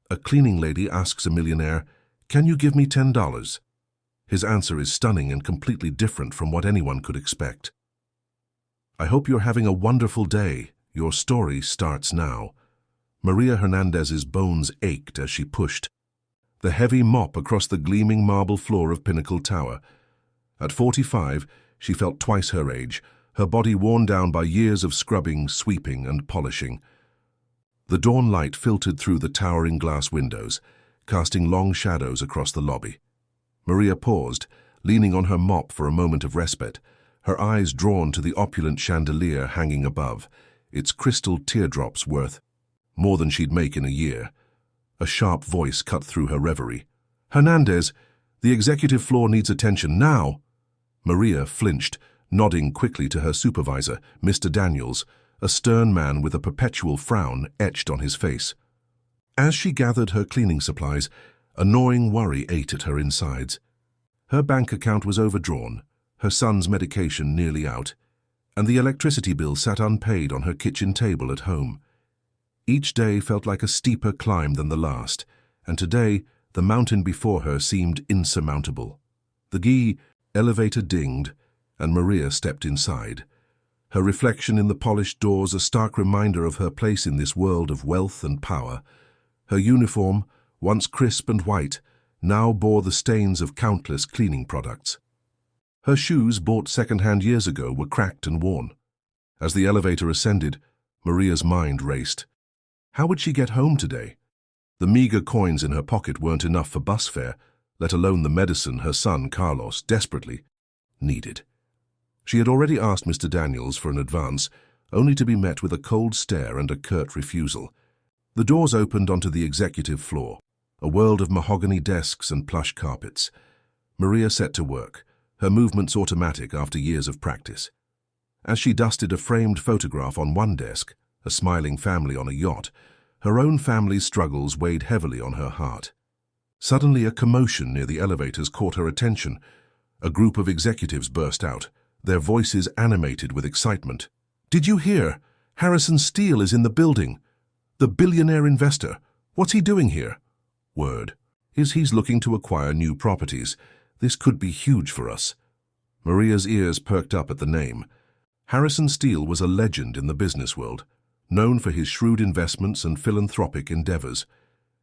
A cleaning lady asks a millionaire, "Can you give me $10? His answer is stunning and completely different from what anyone could expect. "I hope you're having a wonderful day. Your story starts now." Maria Hernandez's bones ached as she pushed the heavy mop across the gleaming marble floor of Pinnacle Tower. At 45, she felt twice her age, her body worn down by years of scrubbing, sweeping, and polishing. The dawn light filtered through the towering glass windows, casting long shadows across the lobby. Maria paused, leaning on her mop for a moment of respite, her eyes drawn to the opulent chandelier hanging above, its crystal teardrops worth more than she'd make in a year. A sharp voice cut through her reverie. "Hernandez, the executive floor needs attention now." Maria flinched, nodding quickly to her supervisor, Mr. Daniels, a stern man with a perpetual frown etched on his face. As she gathered her cleaning supplies, a gnawing worry ate at her insides. Her bank account was overdrawn, her son's medication nearly out, and the electricity bill sat unpaid on her kitchen table at home. Each day felt like a steeper climb than the last, and today the mountain before her seemed insurmountable. The GE elevator dinged, and Maria stepped inside. Her reflection in the polished doors a stark reminder of her place in this world of wealth and power. Her uniform, once crisp and white, now bore the stains of countless cleaning products. Her shoes, bought second-hand years ago, were cracked and worn. As the elevator ascended, Maria's mind raced. How would she get home today? The meager coins in her pocket weren't enough for bus fare, let alone the medicine her son, Carlos, desperately needed. She had already asked Mr. Daniels for an advance, only to be met with a cold stare and a curt refusal. The doors opened onto the executive floor, a world of mahogany desks and plush carpets. Maria set to work, her movements automatic after years of practice. As she dusted a framed photograph on one desk, a smiling family on a yacht, her own family's struggles weighed heavily on her heart. Suddenly, a commotion near the elevators caught her attention. A group of executives burst out, their voices animated with excitement. "Did you hear? Harrison Steele is in the building. The billionaire investor. What's he doing here?" "Word is he's looking to acquire new properties. This could be huge for us." Maria's ears perked up at the name. Harrison Steele was a legend in the business world, known for his shrewd investments and philanthropic endeavors.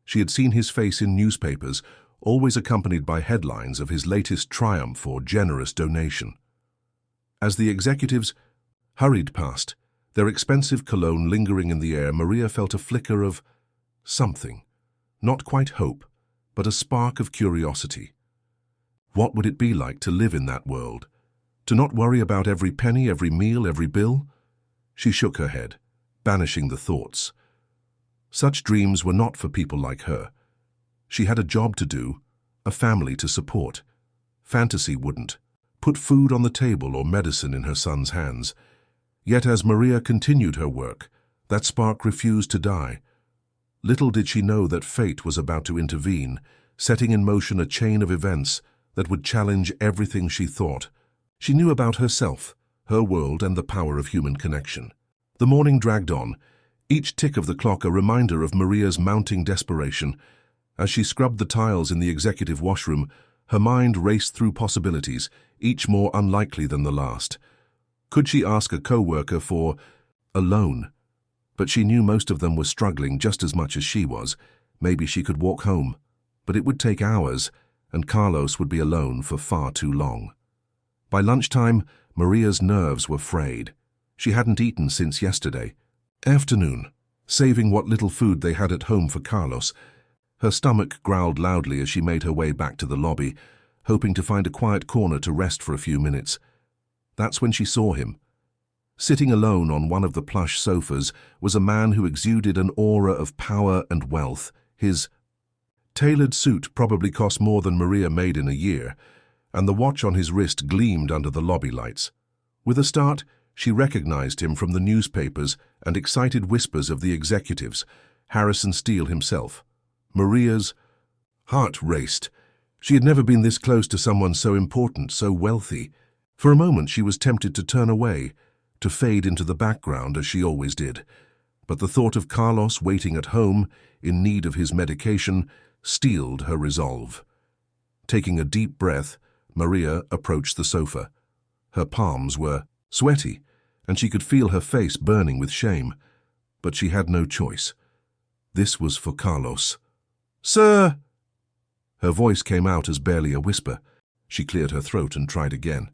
She had seen his face in newspapers, always accompanied by headlines of his latest triumph or generous donation. As the executives hurried past, their expensive cologne lingering in the air, Maria felt a flicker of something. Not quite hope, but a spark of curiosity. What would it be like to live in that world? To not worry about every penny, every meal, every bill? She shook her head, banishing the thoughts. Such dreams were not for people like her. She had a job to do, a family to support. Fantasy wouldn't put food on the table or medicine in her son's hands. Yet as Maria continued her work, that spark refused to die. Little did she know that fate was about to intervene, setting in motion a chain of events that would challenge everything she thought. She knew about herself, her world, and the power of human connection. The morning dragged on, each tick of the clock a reminder of Maria's mounting desperation. As she scrubbed the tiles in the executive washroom, her mind raced through possibilities, each more unlikely than the last. Could she ask a co-worker for a loan? But she knew most of them were struggling just as much as she was. Maybe she could walk home, but it would take hours, and Carlos would be alone for far too long. By lunchtime, Maria's nerves were frayed. She hadn't eaten since yesterday afternoon, saving what little food they had at home for Carlos. Her stomach growled loudly as she made her way back to the lobby, hoping to find a quiet corner to rest for a few minutes. That's when she saw him. Sitting alone on one of the plush sofas was a man who exuded an aura of power and wealth. His tailored suit probably cost more than Maria made in a year, and the watch on his wrist gleamed under the lobby lights. With a start, she recognized him from the newspapers and excited whispers of the executives, Harrison Steele himself. Maria's heart raced. She had never been this close to someone so important, so wealthy. For a moment she was tempted to turn away, to fade into the background as she always did. But the thought of Carlos waiting at home, in need of his medication, steeled her resolve. Taking a deep breath, Maria approached the sofa. Her palms were sweaty, and she could feel her face burning with shame. But she had no choice. This was for Carlos. "Sir!" Her voice came out as barely a whisper. She cleared her throat and tried again.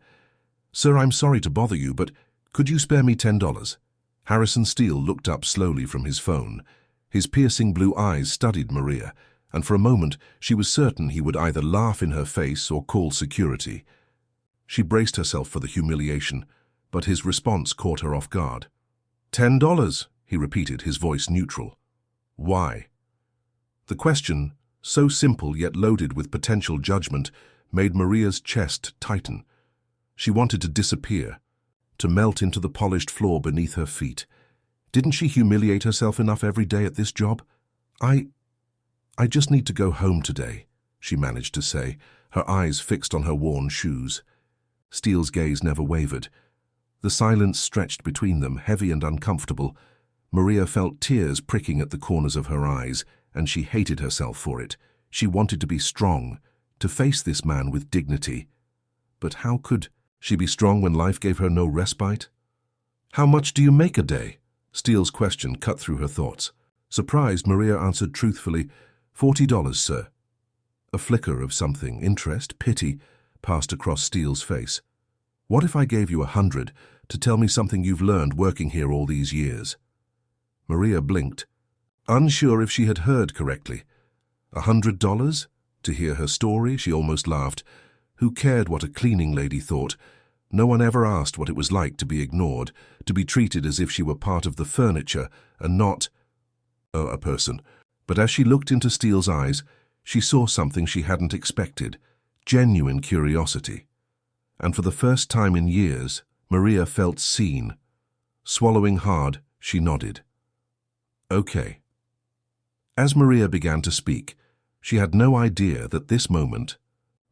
"Sir, I'm sorry to bother you, but could you spare me $10? Harrison Steele looked up slowly from his phone. His piercing blue eyes studied Maria, and for a moment she was certain he would either laugh in her face or call security. She braced herself for the humiliation, but his response caught her off guard. $10, he repeated, his voice neutral. Why? The question, so simple yet loaded with potential judgment, made Maria's chest tighten. She wanted to disappear, to melt into the polished floor beneath her feet. Didn't she humiliate herself enough every day at this job? I just need to go home today, she managed to say, her eyes fixed on her worn shoes. Steele's gaze never wavered. The silence stretched between them, heavy and uncomfortable. Maria felt tears pricking at the corners of her eyes, and she hated herself for it. She wanted to be strong, to face this man with dignity. But how could she be strong when life gave her no respite? "How much do you make a day?" Steele's question cut through her thoughts. Surprised, Maria answered truthfully, $40, sir. A flicker of something, interest, pity, passed across Steele's face. What if I gave you 100 to tell me something you've learned working here all these years? Maria blinked, unsure if she had heard correctly. $100? To hear her story, she almost laughed. Who cared what a cleaning lady thought? No one ever asked what it was like to be ignored, to be treated as if she were part of the furniture and not a person. But as she looked into Steele's eyes, she saw something she hadn't expected, genuine curiosity. And for the first time in years, Maria felt seen. Swallowing hard, she nodded. Okay. As Maria began to speak, she had no idea that this moment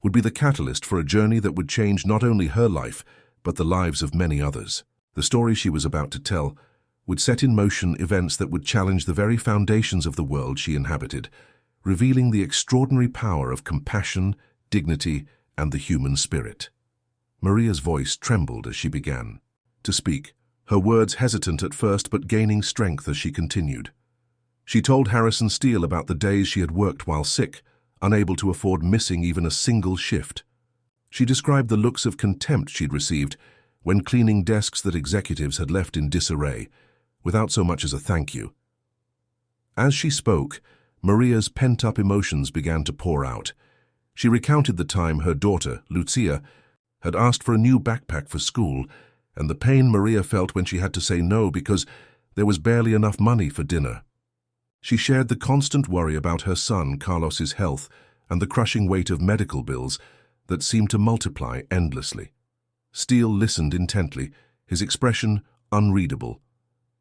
would be the catalyst for a journey that would change not only her life, but the lives of many others. The story she was about to tell would set in motion events that would challenge the very foundations of the world she inhabited, revealing the extraordinary power of compassion, dignity, and the human spirit. Maria's voice trembled as she began to speak, her words hesitant at first but gaining strength as she continued. She told Harrison Steele about the days she had worked while sick, unable to afford missing even a single shift. She described the looks of contempt she'd received when cleaning desks that executives had left in disarray, without so much as a thank you. As she spoke, Maria's pent-up emotions began to pour out. She recounted the time her daughter, Lucia, had asked for a new backpack for school, and the pain Maria felt when she had to say no because there was barely enough money for dinner. She shared the constant worry about her son, Carlos's health, and the crushing weight of medical bills that seemed to multiply endlessly. Steele listened intently, his expression unreadable.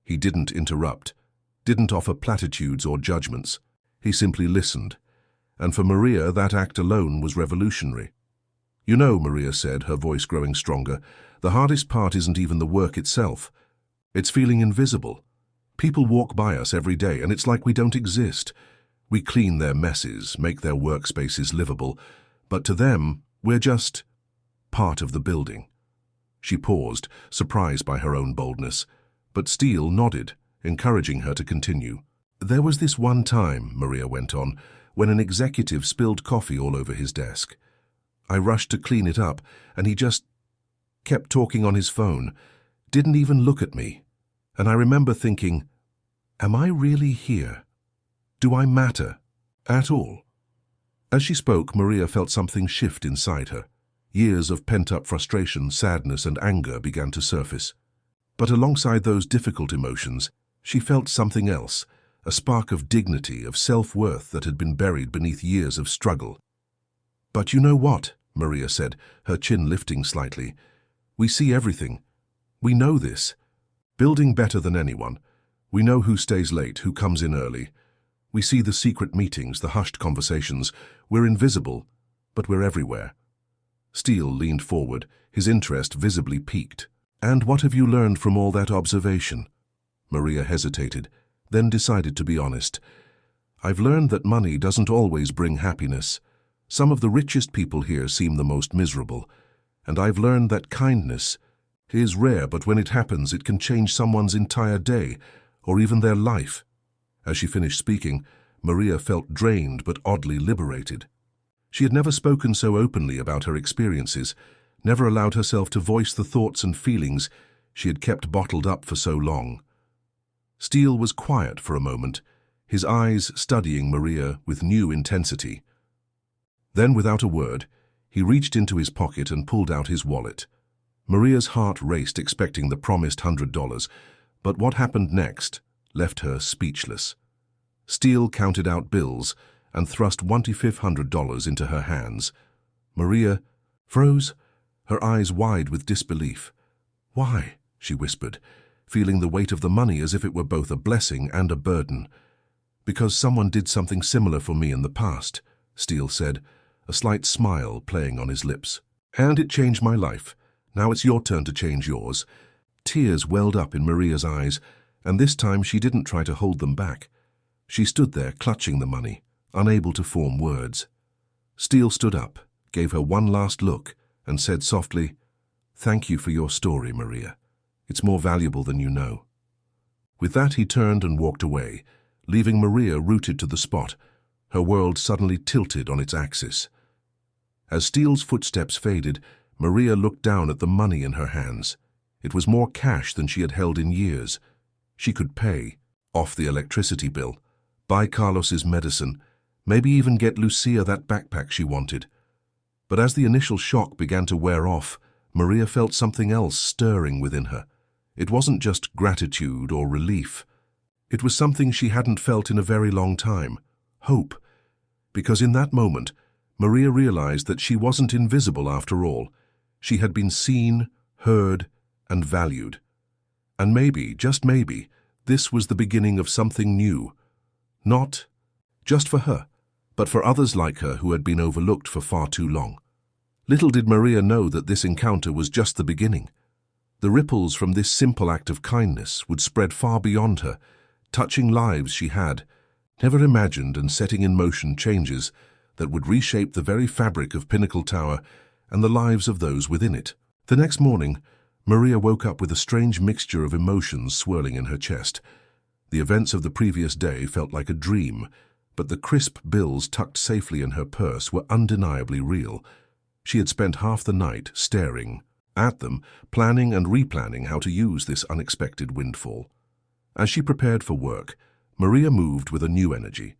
He didn't interrupt, didn't offer platitudes or judgments. He simply listened, and for Maria that act alone was revolutionary. You know, Maria said, her voice growing stronger, the hardest part isn't even the work itself. It's feeling invisible. People walk by us every day, and it's like we don't exist. We clean their messes, make their workspaces livable, but to them, we're just part of the building. She paused, surprised by her own boldness, but Steele nodded, encouraging her to continue. There was this one time, Maria went on, when an executive spilled coffee all over his desk. I rushed to clean it up, and he just kept talking on his phone, didn't even look at me. And I remember thinking, am I really here? Do I matter at all? As she spoke, Maria felt something shift inside her. Years of pent-up frustration, sadness, and anger began to surface. But alongside those difficult emotions, she felt something else, a spark of dignity, of self-worth that had been buried beneath years of struggle. But you know what? Maria said, her chin lifting slightly. We see everything. We know this. Building better than anyone. We know who stays late, who comes in early. We see the secret meetings, the hushed conversations. We're invisible, but we're everywhere. Steele leaned forward, his interest visibly piqued. And what have you learned from all that observation? Maria hesitated, then decided to be honest. "I've learned that money doesn't always bring happiness. Some of the richest people here seem the most miserable. And I've learned that kindness is rare, but when it happens, it can change someone's entire day, or even their life." As she finished speaking, Maria felt drained but oddly liberated. She had never spoken so openly about her experiences, never allowed herself to voice the thoughts and feelings she had kept bottled up for so long. Steele was quiet for a moment, his eyes studying Maria with new intensity. Then, without a word, he reached into his pocket and pulled out his wallet. Maria's heart raced, expecting the promised $100, but what happened next left her speechless. Steele counted out bills and thrust $1,500 into her hands. Maria froze, her eyes wide with disbelief. "Why?" she whispered, feeling the weight of the money as if it were both a blessing and a burden. "Because someone did something similar for me in the past," Steele said, a slight smile playing on his lips. "And it changed my life. Now it's your turn to change yours." Tears welled up in Maria's eyes, and this time she didn't try to hold them back. She stood there clutching the money, unable to form words. Steele stood up, gave her one last look, and said softly, "Thank you for your story, Maria. It's more valuable than you know." With that, he turned and walked away, leaving Maria rooted to the spot, her world suddenly tilted on its axis. As Steele's footsteps faded, Maria looked down at the money in her hands. It was more cash than she had held in years. She could pay off the electricity bill, buy Carlos's medicine, maybe even get Lucia that backpack she wanted. But as the initial shock began to wear off, Maria felt something else stirring within her. It wasn't just gratitude or relief. It was something she hadn't felt in a very long time, hope. Because in that moment, Maria realized that she wasn't invisible after all. She had been seen, heard, and valued. And maybe, just maybe, this was the beginning of something new. Not just for her, but for others like her who had been overlooked for far too long. Little did Maria know that this encounter was just the beginning. The ripples from this simple act of kindness would spread far beyond her, touching lives she had never imagined and setting in motion changes that would reshape the very fabric of Pinnacle Tower and the lives of those within it. The next morning, Maria woke up with a strange mixture of emotions swirling in her chest. The events of the previous day felt like a dream, but the crisp bills tucked safely in her purse were undeniably real. She had spent half the night staring at them, planning and replanning how to use this unexpected windfall. As she prepared for work, Maria moved with a new energy.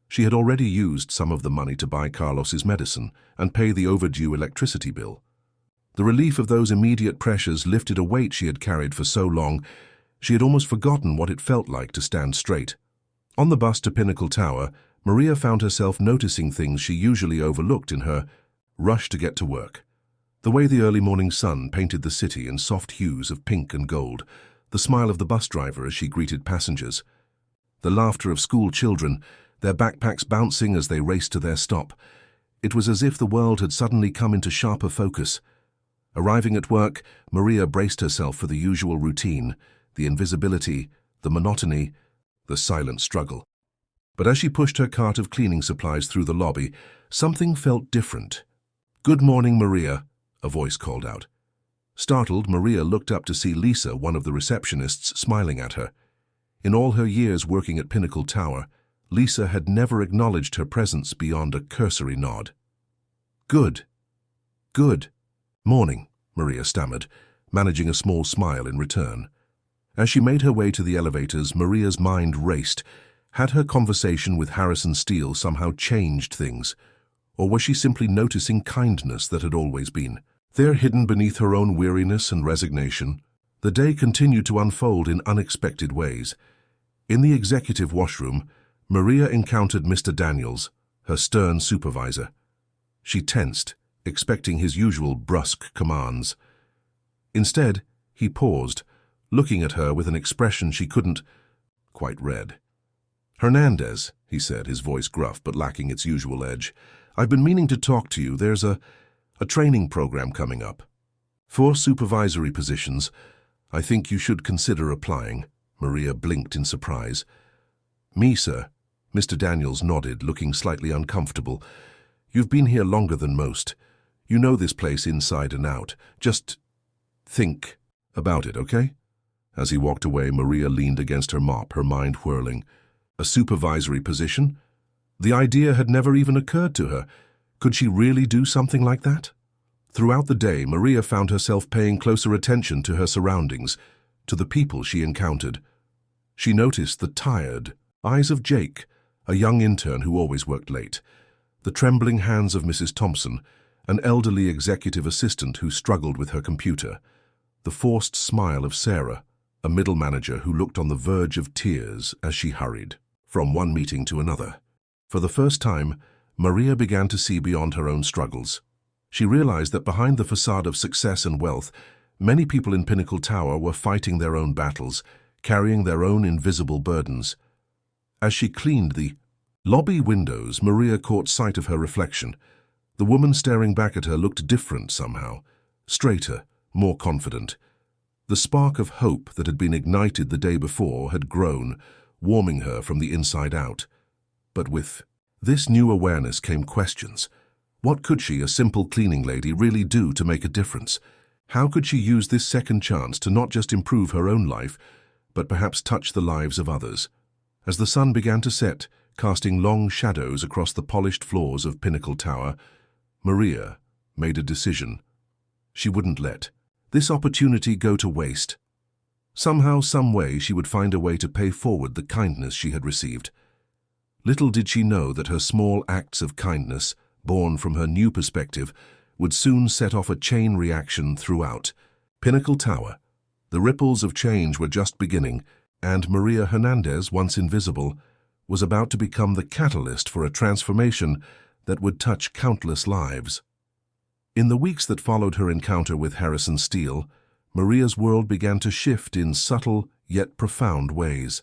She had already used some of the money to buy Carlos's medicine and pay the overdue electricity bill. The relief of those immediate pressures lifted a weight she had carried for so long, she had almost forgotten what it felt like to stand straight. On the bus to Pinnacle Tower, Maria found herself noticing things she usually overlooked in her rush to get to work. The way the early morning sun painted the city in soft hues of pink and gold, the smile of the bus driver as she greeted passengers, the laughter of school children, their backpacks bouncing as they raced to their stop. It was as if the world had suddenly come into sharper focus. Arriving at work, Maria braced herself for the usual routine, the invisibility, the monotony, the silent struggle. But as she pushed her cart of cleaning supplies through the lobby, something felt different. "Good morning, Maria," a voice called out. Startled, Maria looked up to see Lisa, one of the receptionists, smiling at her. In all her years working at Pinnacle Tower, Lisa had never acknowledged her presence beyond a cursory nod. Good morning," Maria stammered, managing a small smile in return. As she made her way to the elevators, Maria's mind raced. Had her conversation with Harrison Steele somehow changed things? Or was she simply noticing kindness that had always been there, hidden beneath her own weariness and resignation? The day continued to unfold in unexpected ways. In the executive washroom, Maria encountered Mr. Daniels, her stern supervisor. She tensed, expecting his usual brusque commands. Instead, he paused, looking at her with an expression she couldn't quite read. "Hernandez," he said, his voice gruff but lacking its usual edge, "I've been meaning to talk to you. There's a training program coming up. 4 supervisory positions. I think you should consider applying." Maria blinked in surprise. Me, sir. Mr. Daniels nodded, looking slightly uncomfortable. You've been here longer than most. You know this place inside and out. Just think about it, okay? As he walked away, Maria leaned against her mop, her mind whirling. A supervisory position? The idea had never even occurred to her. Could she really do something like that? Throughout the day, Maria found herself paying closer attention to her surroundings, to the people she encountered. She noticed the tired eyes of Jake, a young intern who always worked late, the trembling hands of Mrs. Thompson, an elderly executive assistant who struggled with her computer, the forced smile of Sarah, a middle manager who looked on the verge of tears as she hurried from one meeting to another. For the first time, Maria began to see beyond her own struggles. She realized that behind the facade of success and wealth, many people in Pinnacle Tower were fighting their own battles, carrying their own invisible burdens. As she cleaned the lobby windows, Maria caught sight of her reflection. The woman staring back at her looked different somehow, straighter, more confident. The spark of hope that had been ignited the day before had grown, warming her from the inside out. But with this new awareness came questions. What could she, a simple cleaning lady, really do to make a difference? How could she use this second chance to not just improve her own life, but perhaps touch the lives of others? As the sun began to set, casting long shadows across the polished floors of Pinnacle Tower, Maria made a decision. She wouldn't let this opportunity go to waste. Somehow, some way, she would find a way to pay forward the kindness she had received. Little did she know that her small acts of kindness, born from her new perspective, would soon set off a chain reaction throughout Pinnacle Tower. The ripples of change were just beginning, and Maria Hernandez, once invisible, was about to become the catalyst for a transformation that would touch countless lives. In the weeks that followed her encounter with Harrison Steele, Maria's world began to shift in subtle yet profound ways.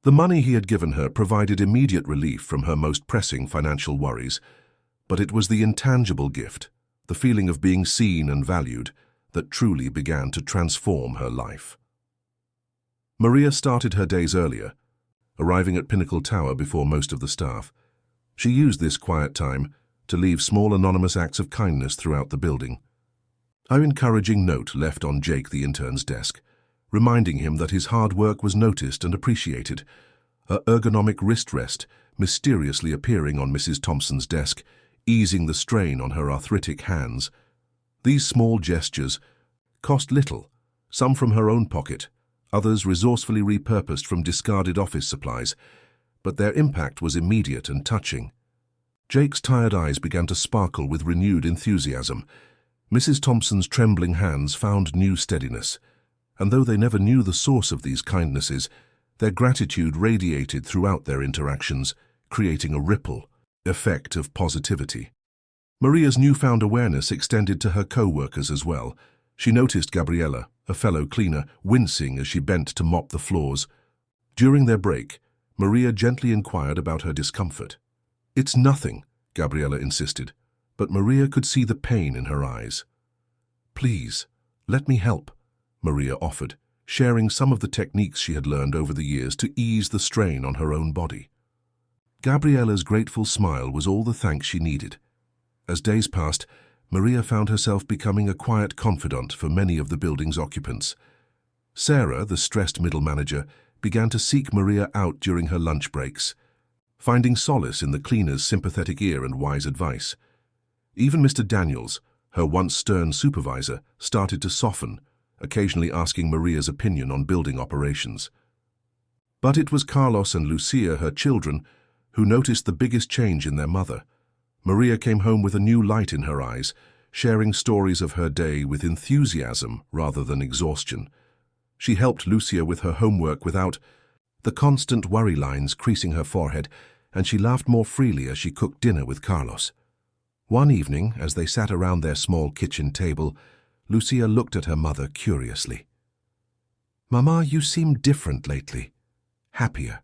The money he had given her provided immediate relief from her most pressing financial worries, but it was the intangible gift, the feeling of being seen and valued, that truly began to transform her life. Maria started her days earlier, arriving at Pinnacle Tower before most of the staff. She used this quiet time to leave small anonymous acts of kindness throughout the building. An encouraging note left on Jake, the intern's desk, reminding him that his hard work was noticed and appreciated. Her ergonomic wrist rest mysteriously appearing on Mrs. Thompson's desk, easing the strain on her arthritic hands. These small gestures cost little, some from her own pocket, others resourcefully repurposed from discarded office supplies, but their impact was immediate and touching. Jake's tired eyes began to sparkle with renewed enthusiasm. Mrs. Thompson's trembling hands found new steadiness, and though they never knew the source of these kindnesses, their gratitude radiated throughout their interactions, creating a ripple effect of positivity. Maria's newfound awareness extended to her co-workers as well. She noticed Gabriella, a fellow cleaner, wincing as she bent to mop the floors. During their break, Maria gently inquired about her discomfort. "It's nothing," Gabriella insisted, but Maria could see the pain in her eyes. "Please, let me help," Maria offered, sharing some of the techniques she had learned over the years to ease the strain on her own body. Gabriella's grateful smile was all the thanks she needed. As days passed, Maria found herself becoming a quiet confidant for many of the building's occupants. Sarah, the stressed middle manager, began to seek Maria out during her lunch breaks, finding solace in the cleaner's sympathetic ear and wise advice. Even Mr. Daniels, her once stern supervisor, started to soften, occasionally asking Maria's opinion on building operations. But it was Carlos and Lucia, her children, who noticed the biggest change in their mother. Maria came home with a new light in her eyes, sharing stories of her day with enthusiasm rather than exhaustion. She helped Lucia with her homework without the constant worry lines creasing her forehead, and she laughed more freely as she cooked dinner with Carlos. One evening, as they sat around their small kitchen table, Lucia looked at her mother curiously. "Mama, you seem different lately. Happier."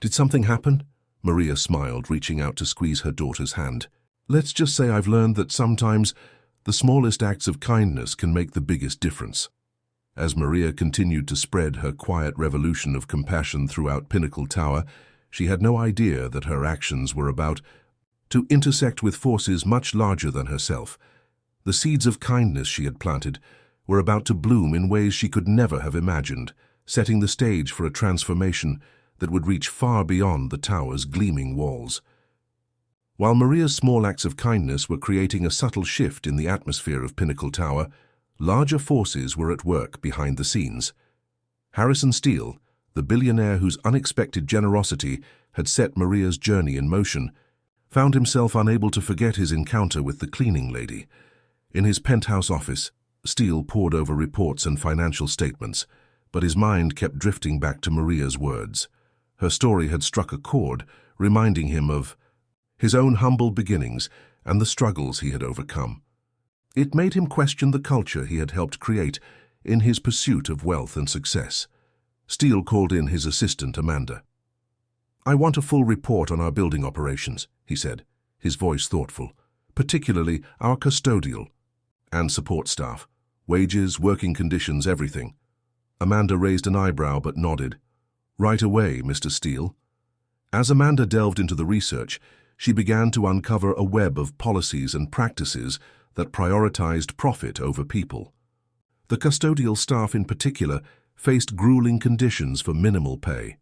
"Did something happen?" Maria smiled, reaching out to squeeze her daughter's hand. "Let's just say I've learned that sometimes the smallest acts of kindness can make the biggest difference." As Maria continued to spread her quiet revolution of compassion throughout Pinnacle Tower, she had no idea that her actions were about to intersect with forces much larger than herself. The seeds of kindness she had planted were about to bloom in ways she could never have imagined, setting the stage for a transformation that would reach far beyond the tower's gleaming walls. While Maria's small acts of kindness were creating a subtle shift in the atmosphere of Pinnacle Tower, larger forces were at work behind the scenes. Harrison Steele, the billionaire whose unexpected generosity had set Maria's journey in motion, found himself unable to forget his encounter with the cleaning lady. In his penthouse office, Steele pored over reports and financial statements, but his mind kept drifting back to Maria's words. Her story had struck a chord, reminding him of his own humble beginnings and the struggles he had overcome. It made him question the culture he had helped create in his pursuit of wealth and success. Steele called in his assistant, Amanda. "I want a full report on our building operations," he said, his voice thoughtful, "particularly our custodial and support staff. Wages, working conditions, everything." Amanda raised an eyebrow but nodded. "Right away, Mr. Steele." As Amanda delved into the research, she began to uncover a web of policies and practices that prioritized profit over people. The custodial staff in particular faced grueling conditions for minimal pay.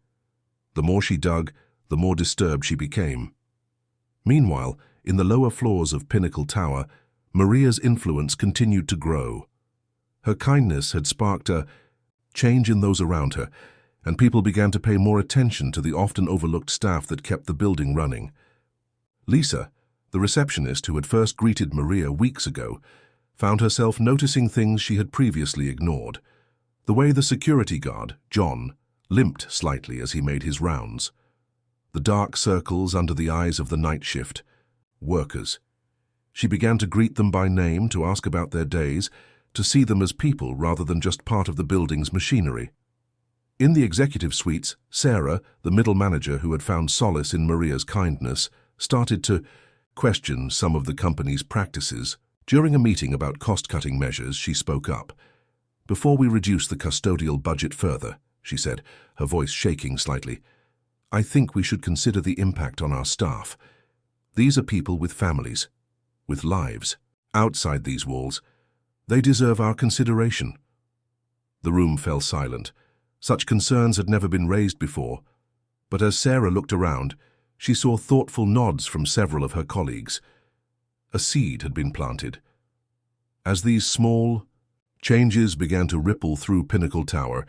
The more she dug, the more disturbed she became. Meanwhile, in the lower floors of Pinnacle Tower, Maria's influence continued to grow. Her kindness had sparked a change in those around her, and people began to pay more attention to the often overlooked staff that kept the building running. Lisa, the receptionist who had first greeted Maria weeks ago, found herself noticing things she had previously ignored. The way the security guard, John, limped slightly as he made his rounds. The dark circles under the eyes of the night shift workers. She began to greet them by name, to ask about their days, to see them as people rather than just part of the building's machinery. In the executive suites, Sarah, the middle manager who had found solace in Maria's kindness, started to question some of the company's practices. During a meeting about cost-cutting measures, she spoke up. "Before we reduce the custodial budget further," she said, her voice shaking slightly, "I think we should consider the impact on our staff. These are people with families, with lives. Outside these walls, they deserve our consideration." The room fell silent. Such concerns had never been raised before, but as Sarah looked around, she saw thoughtful nods from several of her colleagues. A seed had been planted. As these small changes began to ripple through Pinnacle Tower,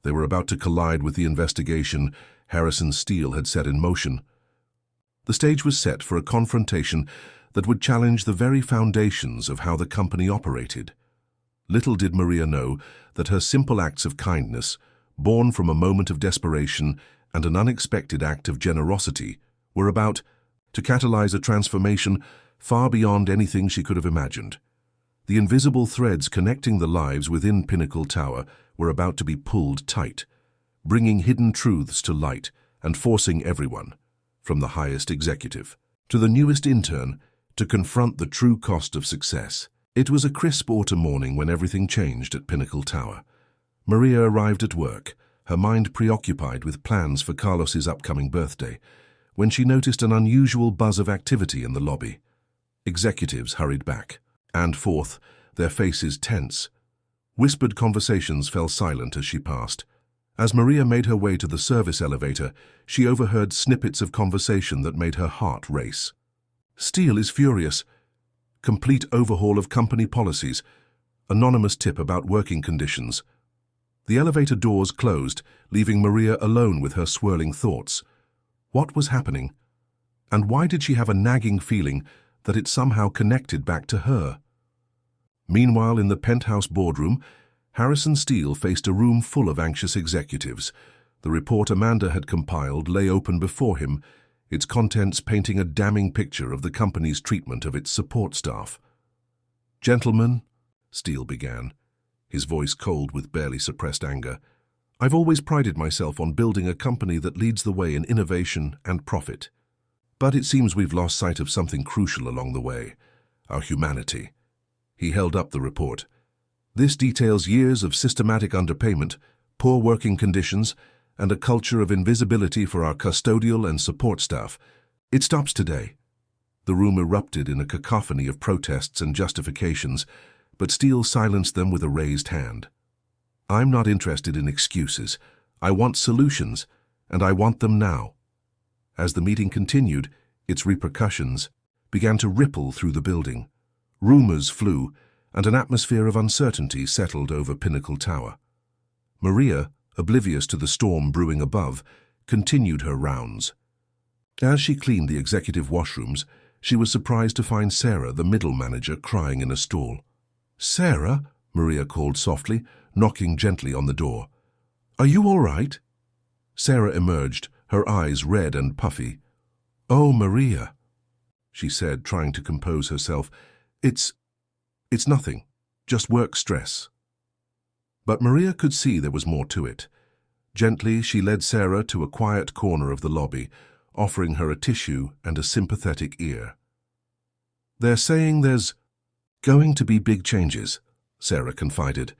they were about to collide with the investigation Harrison Steele had set in motion. The stage was set for a confrontation that would challenge the very foundations of how the company operated. Little did Maria know that her simple acts of kindness, born from a moment of desperation and an unexpected act of generosity, were about to catalyze a transformation far beyond anything she could have imagined. The invisible threads connecting the lives within Pinnacle Tower were about to be pulled tight, bringing hidden truths to light and forcing everyone, from the highest executive to the newest intern, to confront the true cost of success. It was a crisp autumn morning when everything changed at Pinnacle Tower. Maria arrived at work, her mind preoccupied with plans for Carlos's upcoming birthday, when she noticed an unusual buzz of activity in the lobby. Executives hurried back and forth, their faces tense. Whispered conversations fell silent as she passed. As Maria made her way to the service elevator, she overheard snippets of conversation that made her heart race. "Steele is furious. Complete overhaul of company policies. Anonymous tip about working conditions." The elevator doors closed, leaving Maria alone with her swirling thoughts. What was happening? And why did she have a nagging feeling that it somehow connected back to her? Meanwhile, in the penthouse boardroom, Harrison Steele faced a room full of anxious executives. The report Amanda had compiled lay open before him, its contents painting a damning picture of the company's treatment of its support staff. "Gentlemen," Steele began, his voice cold with barely suppressed anger, "I've always prided myself on building a company that leads the way in innovation and profit. But it seems we've lost sight of something crucial along the way, our humanity." He held up the report. This details years of systematic underpayment, poor working conditions, and a culture of invisibility for our custodial and support staff. It stops today. The room erupted in a cacophony of protests and justifications, but Steele silenced them with a raised hand. I'm not interested in excuses. I want solutions, and I want them now. As the meeting continued, its repercussions began to ripple through the building. Rumors flew, and an atmosphere of uncertainty settled over Pinnacle Tower. Maria, oblivious to the storm brewing above, continued her rounds. As she cleaned the executive washrooms, she was surprised to find Sarah, the middle manager, crying in a stall. "Sarah," Maria called softly, knocking gently on the door. "Are you all right?" Sarah emerged, her eyes red and puffy. "Oh, Maria," she said, trying to compose herself. It's nothing, just work stress." But Maria could see there was more to it. Gently, she led Sarah to a quiet corner of the lobby, offering her a tissue and a sympathetic ear. "They're saying there's going to be big changes," Sarah confided,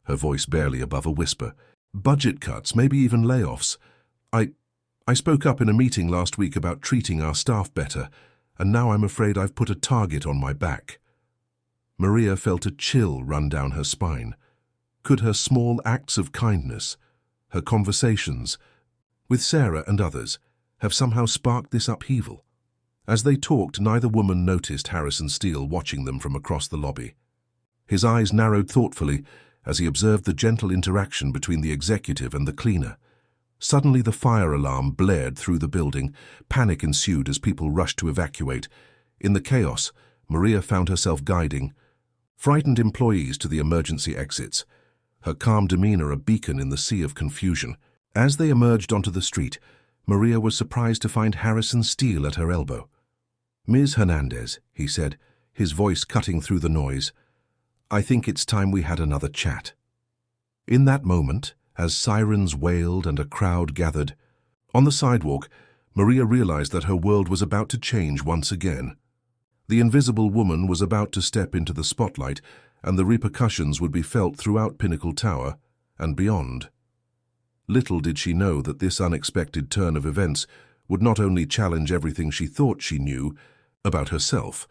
her voice barely above a whisper. "Budget cuts, maybe even layoffs. I spoke up in a meeting last week about treating our staff better, and now I'm afraid I've put a target on my back." Maria felt a chill run down her spine. Could her small acts of kindness, her conversations with Sarah and others, have somehow sparked this upheaval? As they talked, neither woman noticed Harrison Steele watching them from across the lobby. His eyes narrowed thoughtfully as he observed the gentle interaction between the executive and the cleaner. Suddenly the fire alarm blared through the building. Panic ensued as people rushed to evacuate. In the chaos, Maria found herself guiding frightened employees to the emergency exits, her calm demeanor a beacon in the sea of confusion. As they emerged onto the street, Maria was surprised to find Harrison Steele at her elbow. "Ms. Hernandez," he said, his voice cutting through the noise, "I think it's time we had another chat." In that moment, as sirens wailed and a crowd gathered on the sidewalk, Maria realized that her world was about to change once again. The invisible woman was about to step into the spotlight, and the repercussions would be felt throughout Pinnacle Tower and beyond. Little did she know that this unexpected turn of events would not only challenge everything she thought she knew about herself,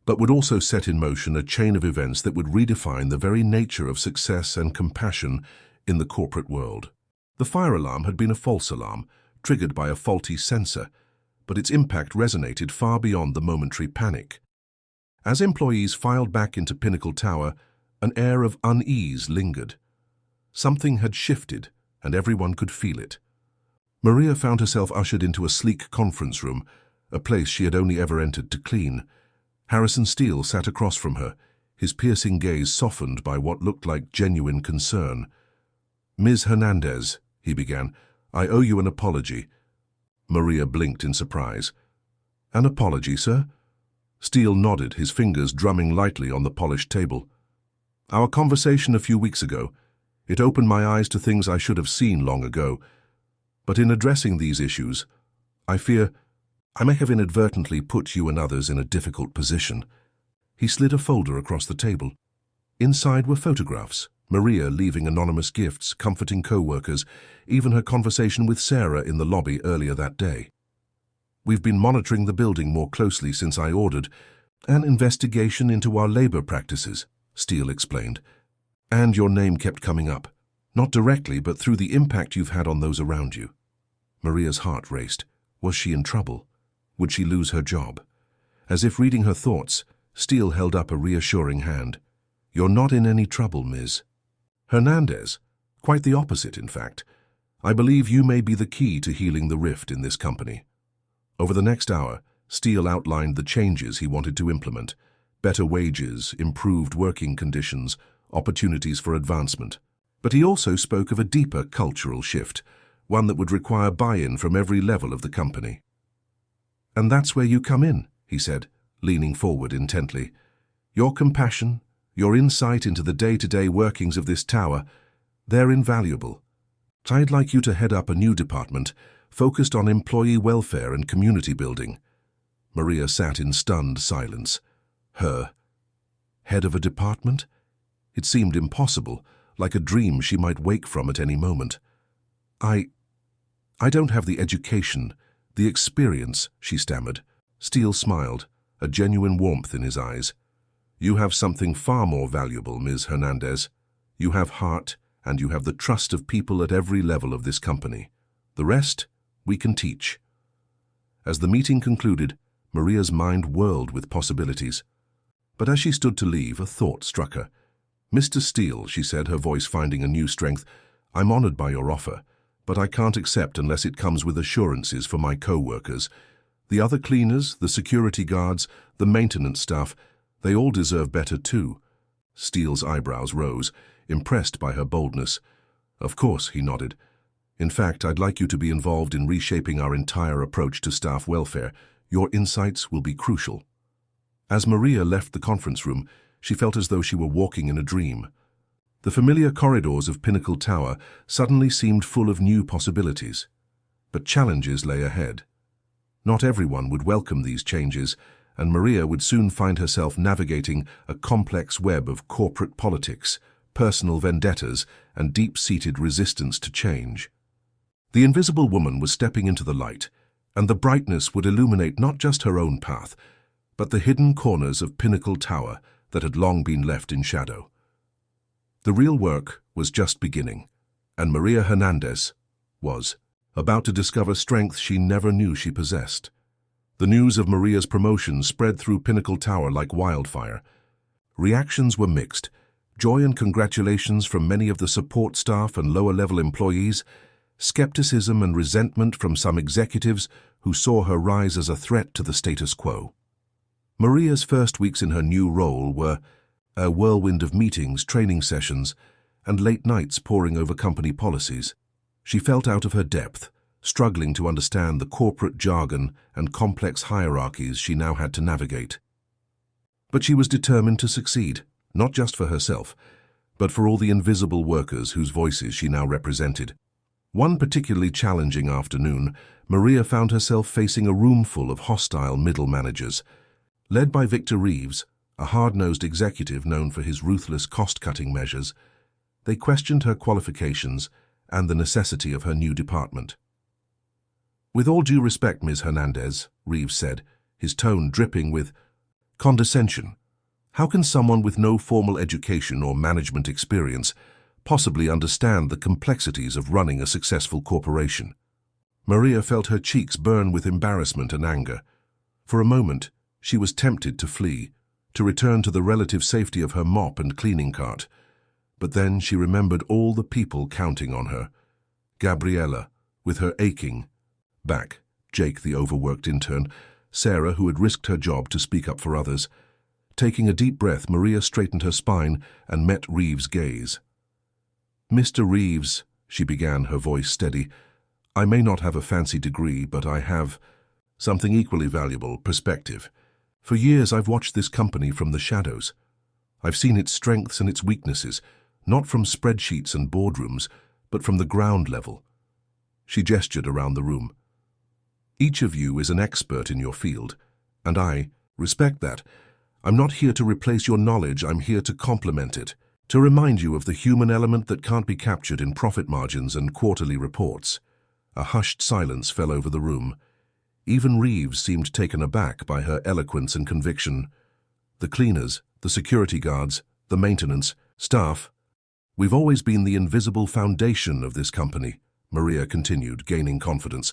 but would also set in motion a chain of events that would redefine the very nature of success and compassion in the corporate world. The fire alarm had been a false alarm, triggered by a faulty sensor, but its impact resonated far beyond the momentary panic. As employees filed back into Pinnacle Tower, an air of unease lingered. Something had shifted, and everyone could feel it. Maria found herself ushered into a sleek conference room, a place she had only ever entered to clean. Harrison Steele sat across from her, his piercing gaze softened by what looked like genuine concern. "Ms. Hernandez," he began, "I owe you an apology." Maria blinked in surprise. "An apology, sir?" Steele nodded, his fingers drumming lightly on the polished table. "Our conversation a few weeks ago, it opened my eyes to things I should have seen long ago. But in addressing these issues, I fear I may have inadvertently put you and others in a difficult position." He slid a folder across the table. Inside were photographs, Maria leaving anonymous gifts, comforting co-workers, even her conversation with Sarah in the lobby earlier that day. "We've been monitoring the building more closely since I ordered an investigation into our labor practices," Steele explained. "And your name kept coming up, not directly, but through the impact you've had on those around you." Maria's heart raced. Was she in trouble? Would she lose her job? As if reading her thoughts, Steele held up a reassuring hand. "You're not in any trouble, Ms. Hernandez. Quite the opposite, in fact. I believe you may be the key to healing the rift in this company." Over the next hour, Steele outlined the changes he wanted to implement: better wages, improved working conditions, opportunities for advancement. But he also spoke of a deeper cultural shift, one that would require buy-in from every level of the company. "And that's where you come in," he said, leaning forward intently. "Your compassion, your insight into the day-to-day workings of this tower, they're invaluable. I'd like you to head up a new department focused on employee welfare and community building." Maria sat in stunned silence. Her head of a department? It seemed impossible, like a dream she might wake from at any moment. I don't have the education, the experience, she stammered. Steele smiled, a genuine warmth in his eyes. You have something far more valuable, Ms. Hernandez. You have heart, and you have the trust of people at every level of this company. The rest, we can teach. As the meeting concluded, Maria's mind whirled with possibilities. But as she stood to leave, a thought struck her. Mr. Steele, she said, her voice finding a new strength, I'm honored by your offer, but I can't accept unless it comes with assurances for my co-workers. The other cleaners, the security guards, the maintenance staff, they all deserve better too. Steele's eyebrows rose, impressed by her boldness. Of course, he nodded. In fact, I'd like you to be involved in reshaping our entire approach to staff welfare. Your insights will be crucial. As Maria left the conference room, she felt as though she were walking in a dream. The familiar corridors of Pinnacle Tower suddenly seemed full of new possibilities. But challenges lay ahead. Not everyone would welcome these changes, and Maria would soon find herself navigating a complex web of corporate politics, personal vendettas, and deep-seated resistance to change. The invisible woman was stepping into the light, and the brightness would illuminate not just her own path, but the hidden corners of Pinnacle Tower that had long been left in shadow. The real work was just beginning, and Maria Hernandez was about to discover strength she never knew she possessed. The news of Maria's promotion spread through Pinnacle Tower like wildfire. Reactions were mixed, joy and congratulations from many of the support staff and lower-level employees, skepticism and resentment from some executives who saw her rise as a threat to the status quo. Maria's first weeks in her new role were a whirlwind of meetings, training sessions, and late nights poring over company policies. She felt out of her depth, struggling to understand the corporate jargon and complex hierarchies she now had to navigate. But she was determined to succeed, not just for herself, but for all the invisible workers whose voices she now represented. One particularly challenging afternoon, Maria found herself facing a room full of hostile middle managers. Led by Victor Reeves, a hard-nosed executive known for his ruthless cost-cutting measures, they questioned her qualifications and the necessity of her new department. With all due respect, Ms. Hernandez, Reeves said, his tone dripping with condescension, how can someone with no formal education or management experience possibly understand the complexities of running a successful corporation? Maria felt her cheeks burn with embarrassment and anger. For a moment, she was tempted to flee, to return to the relative safety of her mop and cleaning cart. But then she remembered all the people counting on her. Gabriella, with her aching back, Jake, the overworked intern, Sarah, who had risked her job to speak up for others. Taking a deep breath, Maria straightened her spine and met Reeves' gaze. Mr. Reeves, she began, her voice steady, I may not have a fancy degree, but I have something equally valuable, perspective. For years I've watched this company from the shadows. I've seen its strengths and its weaknesses, not from spreadsheets and boardrooms, but from the ground level. She gestured around the room. Each of you is an expert in your field, and I respect that. I'm not here to replace your knowledge, I'm here to complement it, to remind you of the human element that can't be captured in profit margins and quarterly reports. A hushed silence fell over the room. Even Reeves seemed taken aback by her eloquence and conviction. The cleaners, the security guards, the maintenance, staff. We've always been the invisible foundation of this company, Maria continued, gaining confidence.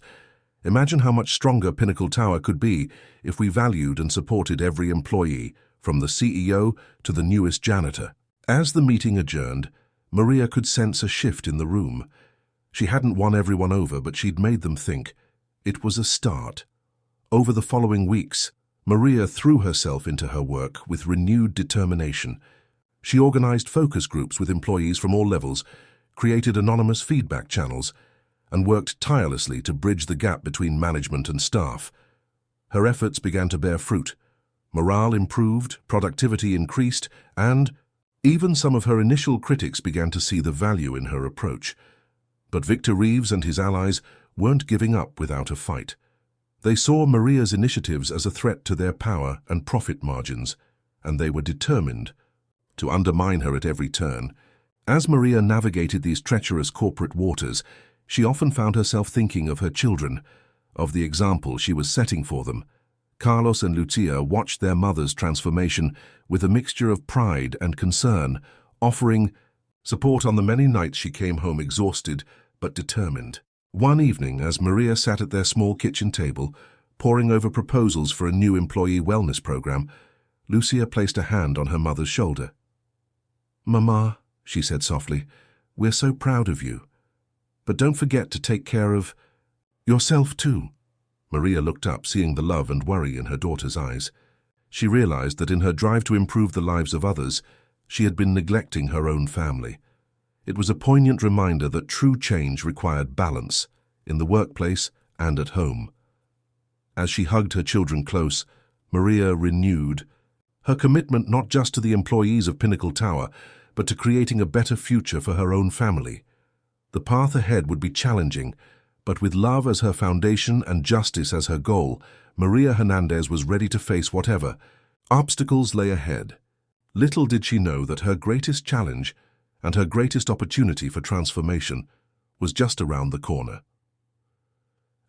Imagine how much stronger Pinnacle Tower could be if we valued and supported every employee, from the CEO to the newest janitor. As the meeting adjourned, Maria could sense a shift in the room. She hadn't won everyone over, but she'd made them think. It was a start. Over the following weeks, Maria threw herself into her work with renewed determination. She organized focus groups with employees from all levels, created anonymous feedback channels, and worked tirelessly to bridge the gap between management and staff. Her efforts began to bear fruit. Morale improved, productivity increased, and even some of her initial critics began to see the value in her approach. But Victor Reeves and his allies weren't giving up without a fight. They saw Maria's initiatives as a threat to their power and profit margins, and they were determined. to undermine her at every turn. As Maria navigated these treacherous corporate waters, she often found herself thinking of her children, of the example she was setting for them. Carlos and Lucia watched their mother's transformation with a mixture of pride and concern, offering support on the many nights she came home exhausted but determined. One evening, as Maria sat at their small kitchen table, poring over proposals for a new employee wellness program, Lucia placed a hand on her mother's shoulder. "Mama," she said softly, "we're so proud of you. But don't forget to take care of yourself too." Maria looked up, seeing the love and worry in her daughter's eyes. She realized that in her drive to improve the lives of others, she had been neglecting her own family. It was a poignant reminder that true change required balance, in the workplace and at home. As she hugged her children close, Maria renewed her commitment not just to the employees of Pinnacle Tower, but to creating a better future for her own family. The path ahead would be challenging, but with love as her foundation and justice as her goal, Maria Hernandez was ready to face whatever obstacles lay ahead. Little did she know that her greatest challenge and her greatest opportunity for transformation was just around the corner.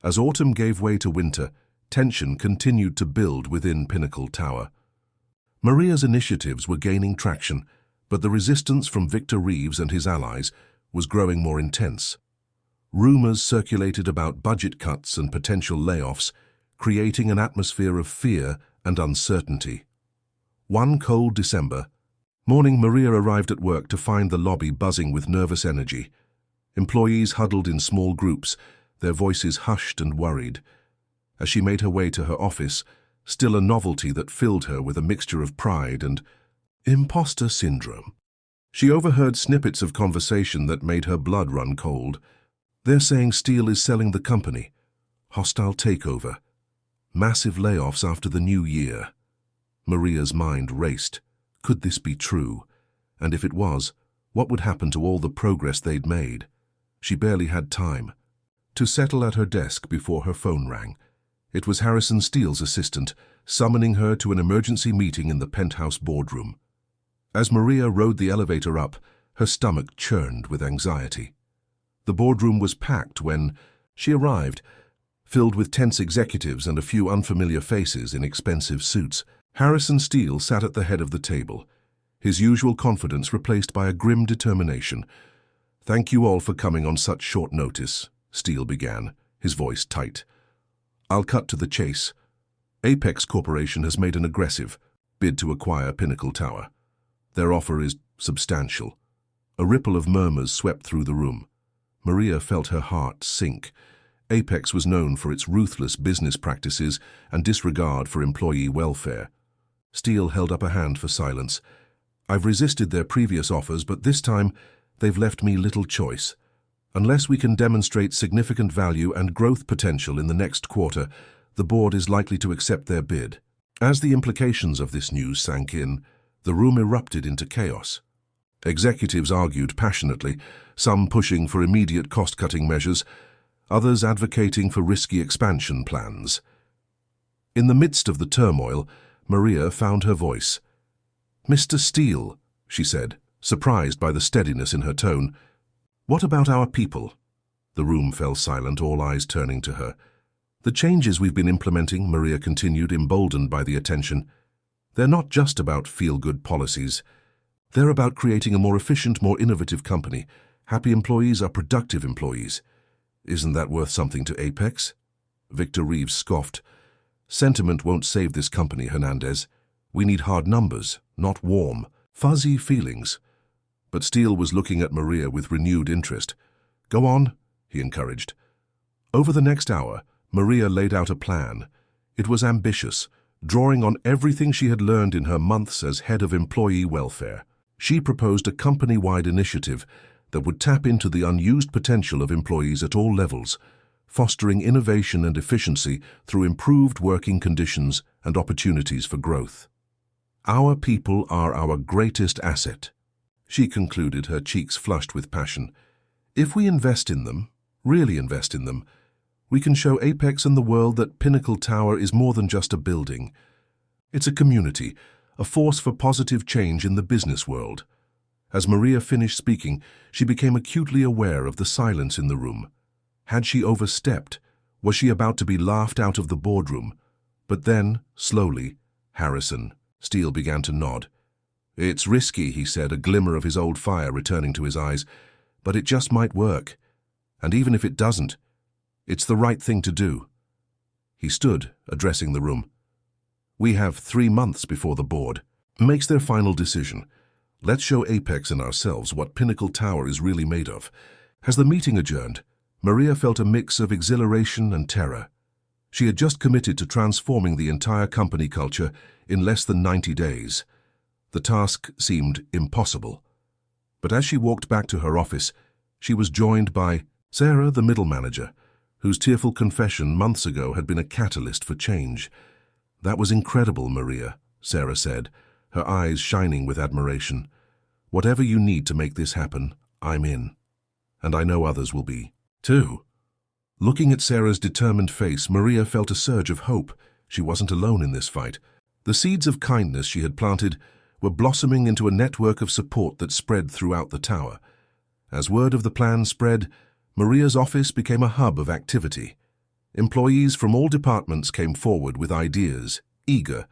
As autumn gave way to winter, tension continued to build within Pinnacle Tower. Maria's initiatives were gaining traction, but the resistance from Victor Reeves and his allies was growing more intense. Rumors circulated about budget cuts and potential layoffs, creating an atmosphere of fear and uncertainty. One cold December morning, Maria arrived at work to find the lobby buzzing with nervous energy. Employees huddled in small groups, their voices hushed and worried. As she made her way to her office, still a novelty that filled her with a mixture of pride and imposter syndrome, she overheard snippets of conversation that made her blood run cold. "They're saying Steele is selling the company. Hostile takeover. Massive layoffs after the new year." Maria's mind raced. Could this be true? And if it was, what would happen to all the progress they'd made? She barely had time to settle at her desk before her phone rang. It was Harrison Steele's assistant, summoning her to an emergency meeting in the penthouse boardroom. As Maria rode the elevator up, her stomach churned with anxiety. The boardroom was packed when she arrived, filled with tense executives and a few unfamiliar faces in expensive suits. Harrison Steele sat at the head of the table, his usual confidence replaced by a grim determination. "Thank you all for coming on such short notice," Steele began, his voice tight. "I'll cut to the chase. Apex Corporation has made an aggressive bid to acquire Pinnacle Tower. Their offer is substantial." A ripple of murmurs swept through the room. Maria felt her heart sink. Apex was known for its ruthless business practices and disregard for employee welfare. Steele held up a hand for silence. "I've resisted their previous offers, but this time they've left me little choice. Unless we can demonstrate significant value and growth potential in the next quarter, the board is likely to accept their bid." As the implications of this news sank in, the room erupted into chaos. Executives argued passionately, some pushing for immediate cost-cutting measures, others advocating for risky expansion plans. In the midst of the turmoil, Maria found her voice. "Mr. Steele," she said, surprised by the steadiness in her tone, "what about our people?" The room fell silent, all eyes turning to her. "The changes we've been implementing," Maria continued, emboldened by the attention, "they're not just about feel-good policies. They're about creating a more efficient, more innovative company. Happy employees are productive employees. Isn't that worth something to Apex?" Victor Reeves scoffed. "Sentiment won't save this company, Hernandez. We need hard numbers, not warm, fuzzy feelings." But Steele was looking at Maria with renewed interest. "Go on," he encouraged. Over the next hour, Maria laid out a plan. It was ambitious, drawing on everything she had learned in her months as head of employee welfare. She proposed a company-wide initiative that would tap into the unused potential of employees at all levels, fostering innovation and efficiency through improved working conditions and opportunities for growth. "Our people are our greatest asset," she concluded, her cheeks flushed with passion. "If we invest in them, really invest in them, we can show Apex and the world that Pinnacle Tower is more than just a building. It's a community, a force for positive change in the business world. As Maria finished speaking, she became acutely aware of the silence in the room. Had she overstepped? Was she about to be laughed out of the boardroom? But then, slowly, Harrison Steele began to nod. "It's risky," he said, a glimmer of his old fire returning to his eyes, "but it just might work. And even if it doesn't, it's the right thing to do." He stood, addressing the room. "We have 3 months before the board makes their final decision. Let's show Apex and ourselves what Pinnacle Tower is really made of." As the meeting adjourned, Maria felt a mix of exhilaration and terror. She had just committed to transforming the entire company culture in less than 90 days. The task seemed impossible. But as she walked back to her office, she was joined by Sarah, the middle manager, whose tearful confession months ago had been a catalyst for change. "That was incredible, Maria," Sarah said, her eyes shining with admiration. "Whatever you need to make this happen, I'm in. And I know others will be, too." Looking at Sarah's determined face, Maria felt a surge of hope. She wasn't alone in this fight. The seeds of kindness she had planted were blossoming into a network of support that spread throughout the tower. As word of the plan spread, Maria's office became a hub of activity. Employees from all departments came forward with ideas, eager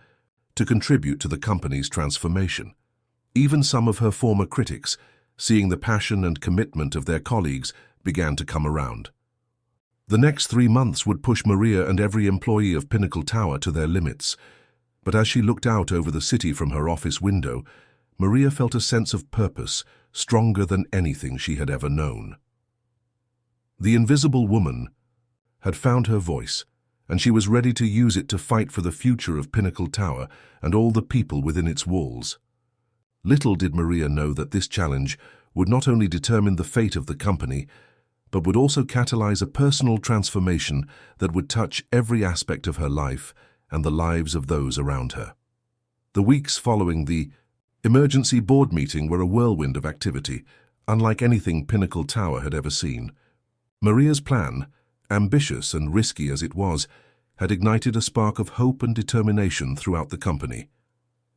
to contribute to the company's transformation. Even some of her former critics, seeing the passion and commitment of their colleagues, began to come around. The next 3 months would push Maria and every employee of Pinnacle Tower to their limits. But as she looked out over the city from her office window, Maria felt a sense of purpose stronger than anything she had ever known. The invisible woman had found her voice, and she was ready to use it to fight for the future of Pinnacle Tower and all the people within its walls. Little did Maria know that this challenge would not only determine the fate of the company, but would also catalyze a personal transformation that would touch every aspect of her life and the lives of those around her. The weeks following the emergency board meeting were a whirlwind of activity, unlike anything Pinnacle Tower had ever seen. Maria's plan, ambitious and risky as it was, had ignited a spark of hope and determination throughout the company.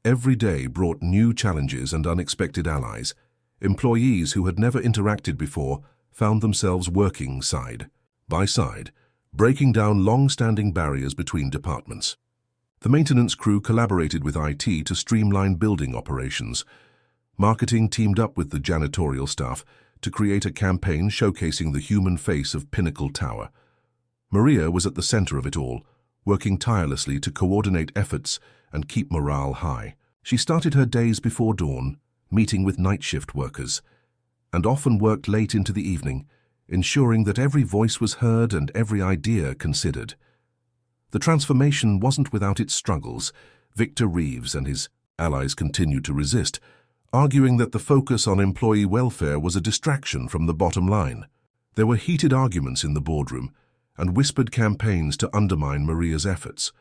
Every day brought new challenges and unexpected allies. Employees who had never interacted before found themselves working side by side, breaking down long-standing barriers between departments. The maintenance crew collaborated with IT to streamline building operations. Marketing teamed up with the janitorial staff to create a campaign showcasing the human face of Pinnacle Tower. Maria was at the center of it all, working tirelessly to coordinate efforts and keep morale high. She started her days before dawn, meeting with night shift workers, and often worked late into the evening, ensuring that every voice was heard and every idea considered. The transformation wasn't without its struggles. Victor Reeves and his allies continued to resist, arguing that the focus on employee welfare was a distraction from the bottom line. There were heated arguments in the boardroom and whispered campaigns to undermine Maria's efforts.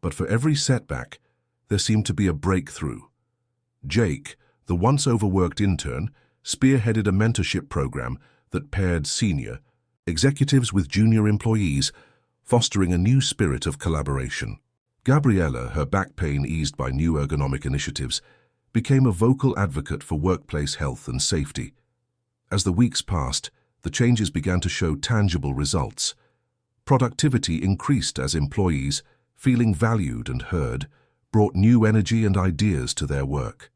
But for every setback, there seemed to be a breakthrough. Jake, the once overworked intern, spearheaded a mentorship program that paired senior executives with junior employees, fostering a new spirit of collaboration. Gabriella, her back pain eased by new ergonomic initiatives, became a vocal advocate for workplace health and safety. As the weeks passed, the changes began to show tangible results. Productivity increased as employees, feeling valued and heard, brought new energy and ideas to their work.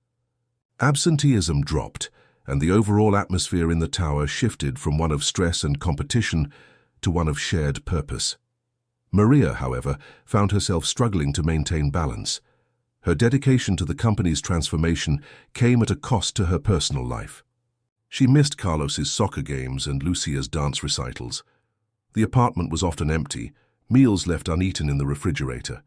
Absenteeism dropped, and the overall atmosphere in the tower shifted from one of stress and competition to one of shared purpose. Maria, however, found herself struggling to maintain balance. Her dedication to the company's transformation came at a cost to her personal life. She missed Carlos's soccer games and Lucia's dance recitals. The apartment was often empty, meals left uneaten in the refrigerator.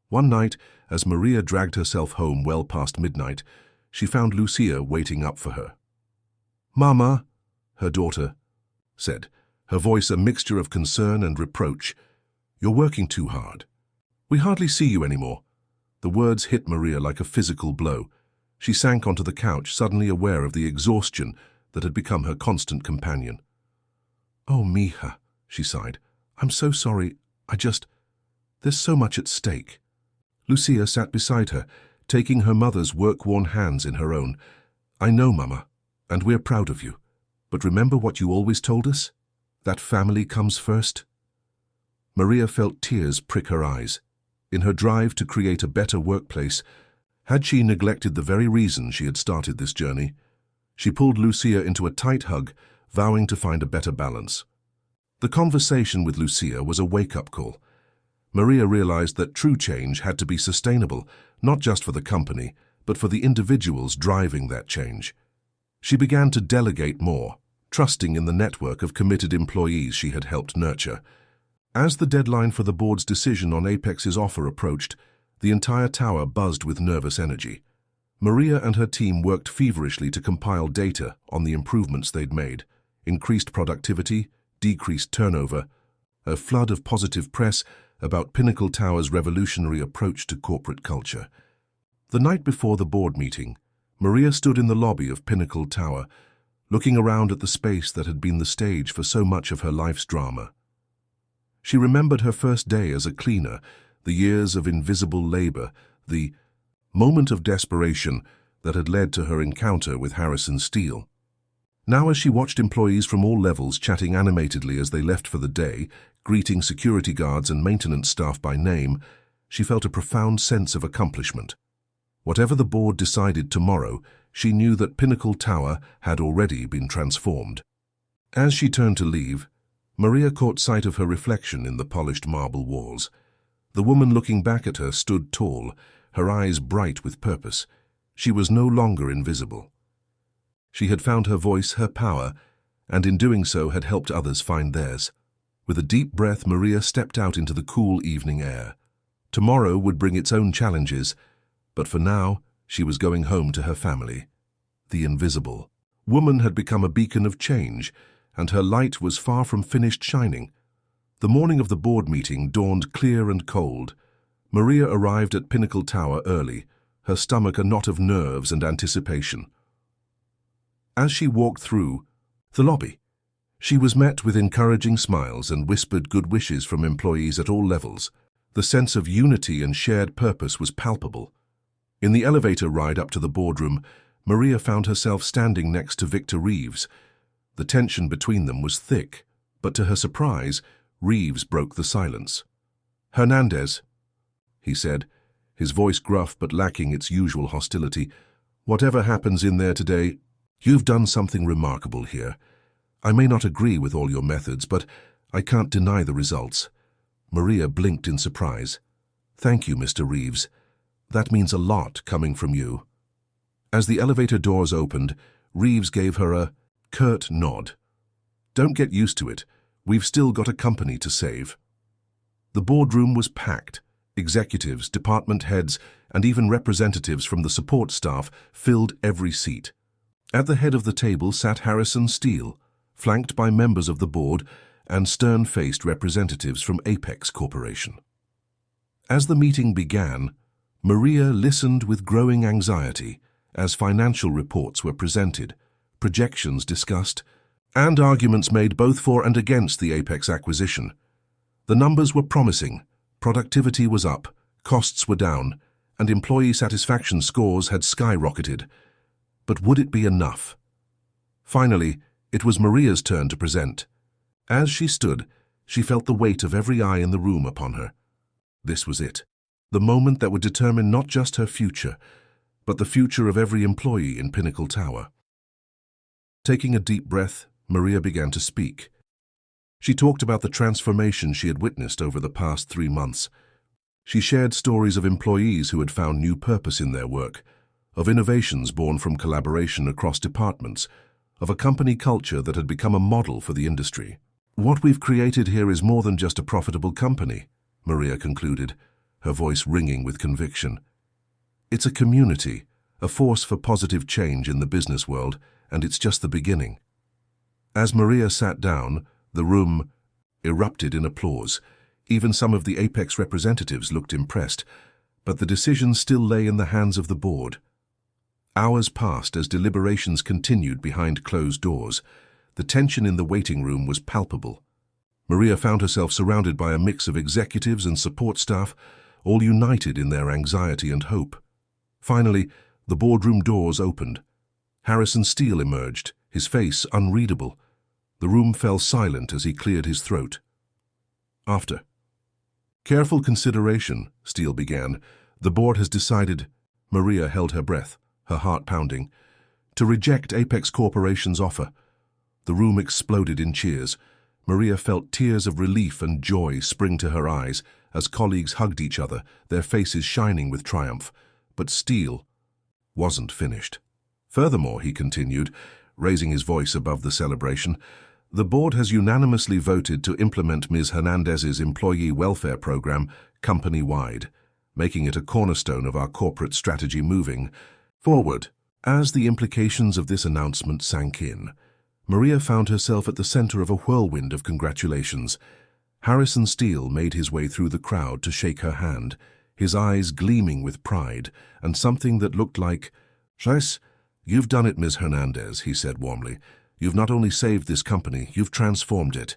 One night, as Maria dragged herself home well past midnight, she found Lucia waiting up for her. "Mama," her daughter said, her voice a mixture of concern and reproach, "you're working too hard. We hardly see you anymore." The words hit Maria like a physical blow. She sank onto the couch, suddenly aware of the exhaustion that had become her constant companion. "Oh, mija," she sighed. "I'm so sorry. There's so much at stake." Lucia sat beside her, taking her mother's work-worn hands in her own. "I know, Mama, and we're proud of you. But remember what you always told us? That family comes first." Maria felt tears prick her eyes. In her drive to create a better workplace, had she neglected the very reason she had started this journey? She pulled Lucia into a tight hug, vowing to find a better balance. The conversation with Lucia was a wake-up call. Maria realized that true change had to be sustainable, not just for the company, but for the individuals driving that change. She began to delegate more, trusting in the network of committed employees she had helped nurture. As the deadline for the board's decision on Apex's offer approached, the entire tower buzzed with nervous energy. Maria and her team worked feverishly to compile data on the improvements they'd made: increased productivity, decreased turnover, a flood of positive press about Pinnacle Tower's revolutionary approach to corporate culture. The night before the board meeting, Maria stood in the lobby of Pinnacle Tower, looking around at the space that had been the stage for so much of her life's drama. She remembered her first day as a cleaner, the years of invisible labor, the moment of desperation that had led to her encounter with Harrison Steele. Now, as she watched employees from all levels chatting animatedly as they left for the day, greeting security guards and maintenance staff by name, she felt a profound sense of accomplishment. Whatever the board decided tomorrow, she knew that Pinnacle Tower had already been transformed. As she turned to leave, Maria caught sight of her reflection in the polished marble walls. The woman looking back at her stood tall, her eyes bright with purpose. She was no longer invisible. She had found her voice, her power, and in doing so had helped others find theirs. With a deep breath, Maria stepped out into the cool evening air. Tomorrow would bring its own challenges, but for now, she was going home to her family. The invisible woman had become a beacon of change, and her light was far from finished shining. The morning of the board meeting dawned clear and cold. Maria arrived at Pinnacle Tower early, her stomach a knot of nerves and anticipation. As she walked through the lobby, she was met with encouraging smiles and whispered good wishes from employees at all levels. The sense of unity and shared purpose was palpable. In the elevator ride up to the boardroom, Maria found herself standing next to Victor Reeves. The tension between them was thick, but to her surprise, Reeves broke the silence. "Hernandez," he said, his voice gruff but lacking its usual hostility, "whatever happens in there today, you've done something remarkable here. I may not agree with all your methods, but I can't deny the results." Maria blinked in surprise. "Thank you, Mr. Reeves. That means a lot coming from you." As the elevator doors opened, Reeves gave her a curt nod. "Don't get used to it. We've still got a company to save." The boardroom was packed. Executives, department heads, and even representatives from the support staff filled every seat. At the head of the table sat Harrison Steele, flanked by members of the board and stern-faced representatives from Apex Corporation. As the meeting began, Maria listened with growing anxiety as financial reports were presented, projections discussed, and arguments made both for and against the Apex acquisition. The numbers were promising, productivity was up, costs were down, and employee satisfaction scores had skyrocketed. But would it be enough? Finally, it was Maria's turn to present. As she stood, she felt the weight of every eye in the room upon her. This was it, the moment that would determine not just her future, but the future of every employee in Pinnacle Tower. Taking a deep breath, Maria began to speak. She talked about the transformation she had witnessed over the past 3 months. She shared stories of employees who had found new purpose in their work, of innovations born from collaboration across departments, of a company culture that had become a model for the industry. "What we've created here is more than just a profitable company," Maria concluded, her voice ringing with conviction. "It's a community, a force for positive change in the business world, and it's just the beginning." As Maria sat down, the room erupted in applause. Even some of the Apex representatives looked impressed, but the decision still lay in the hands of the board. Hours passed as deliberations continued behind closed doors. The tension in the waiting room was palpable. Maria found herself surrounded by a mix of executives and support staff, all united in their anxiety and hope. Finally, the boardroom doors opened. Harrison Steele emerged, his face unreadable. The room fell silent as he cleared his throat. After careful consideration, Steele began, the board has decided. Maria held her breath, her heart pounding, to reject Apex Corporation's offer. The room exploded in cheers. Maria felt tears of relief and joy spring to her eyes as colleagues hugged each other, their faces shining with triumph. But Steele wasn't finished. Furthermore, he continued, raising his voice above the celebration, the board has unanimously voted to implement Ms. Hernandez's employee welfare program company-wide, making it a cornerstone of our corporate strategy moving forward. As the implications of this announcement sank in, Maria found herself at the center of a whirlwind of congratulations. Harrison Steele made his way through the crowd to shake her hand, his eyes gleaming with pride and something that looked like, "Yes, you've done it, Ms. Hernandez," he said warmly. "You've not only saved this company, you've transformed it.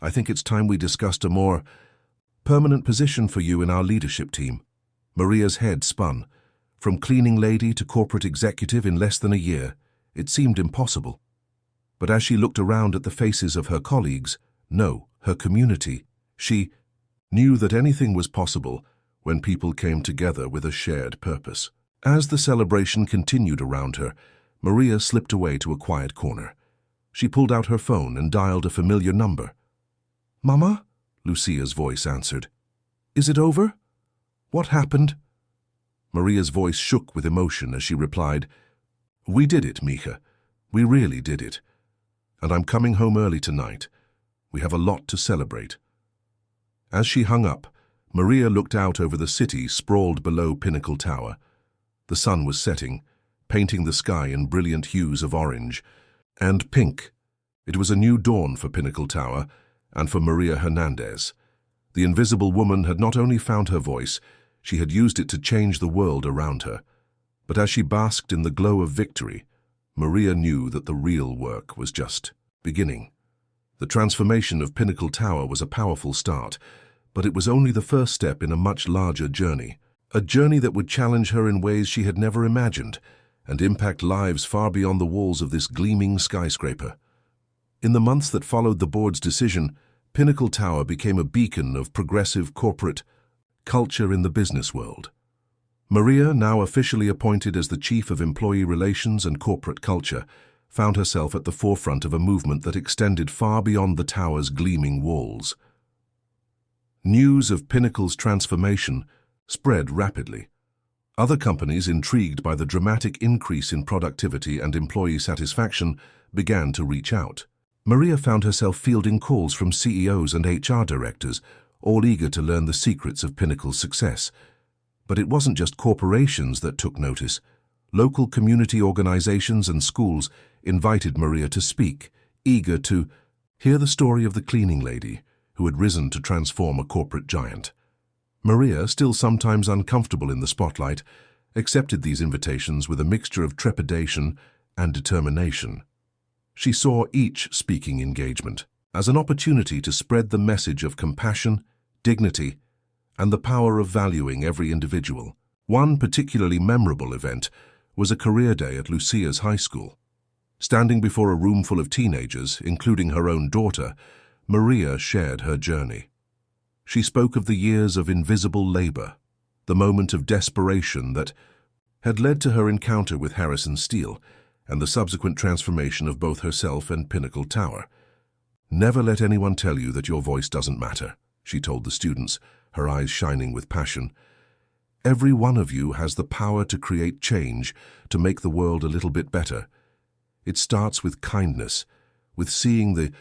I think it's time we discussed a more permanent position for you in our leadership team." Maria's head spun. From cleaning lady to corporate executive in less than a year, it seemed impossible. But as she looked around at the faces of her colleagues, no, her community, she knew that anything was possible when people came together with a shared purpose. As the celebration continued around her, Maria slipped away to a quiet corner. She pulled out her phone and dialed a familiar number. "Mama?" Lucia's voice answered. "Is it over? What happened?" Maria's voice shook with emotion as she replied, "We did it, Mika. We really did it. And I'm coming home early tonight. We have a lot to celebrate." As she hung up, Maria looked out over the city sprawled below Pinnacle Tower. The sun was setting, painting the sky in brilliant hues of orange and pink. It was a new dawn for Pinnacle Tower and for Maria Hernandez. The invisible woman had not only found her voice, she had used it to change the world around her. But as she basked in the glow of victory, Maria knew that the real work was just beginning. The transformation of Pinnacle Tower was a powerful start, but it was only the first step in a much larger journey, a journey that would challenge her in ways she had never imagined and impact lives far beyond the walls of this gleaming skyscraper. In the months that followed the board's decision, Pinnacle Tower became a beacon of progressive corporate culture in the business world. Maria, now officially appointed as the Chief of Employee Relations and Corporate Culture, found herself at the forefront of a movement that extended far beyond the tower's gleaming walls. News of Pinnacle's transformation spread rapidly. Other companies, intrigued by the dramatic increase in productivity and employee satisfaction, began to reach out. Maria found herself fielding calls from CEOs and HR directors, all eager to learn the secrets of Pinnacle's success. But it wasn't just corporations that took notice. Local community organizations and schools invited Maria to speak, eager to hear the story of the cleaning lady who had risen to transform a corporate giant. Maria, still sometimes uncomfortable in the spotlight, accepted these invitations with a mixture of trepidation and determination. She saw each speaking engagement as an opportunity to spread the message of compassion, dignity, and the power of valuing every individual. One particularly memorable event was a career day at Lucia's high school. Standing before a room full of teenagers, including her own daughter, Maria shared her journey. She spoke of the years of invisible labor, the moment of desperation that had led to her encounter with Harrison Steele, and the subsequent transformation of both herself and Pinnacle Tower. "Never let anyone tell you that your voice doesn't matter," she told the students, her eyes shining with passion. "Every one of you has the power to create change, to make the world a little bit better. It starts with kindness, with seeing the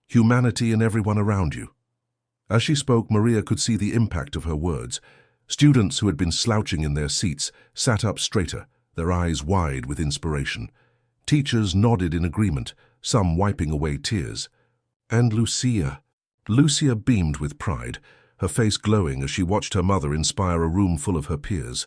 humanity in everyone around you." As she spoke, Maria could see the impact of her words. Students who had been slouching in their seats sat up straighter, their eyes wide with inspiration. Teachers nodded in agreement, some wiping away tears. And Lucia beamed with pride, her face glowing as she watched her mother inspire a room full of her peers.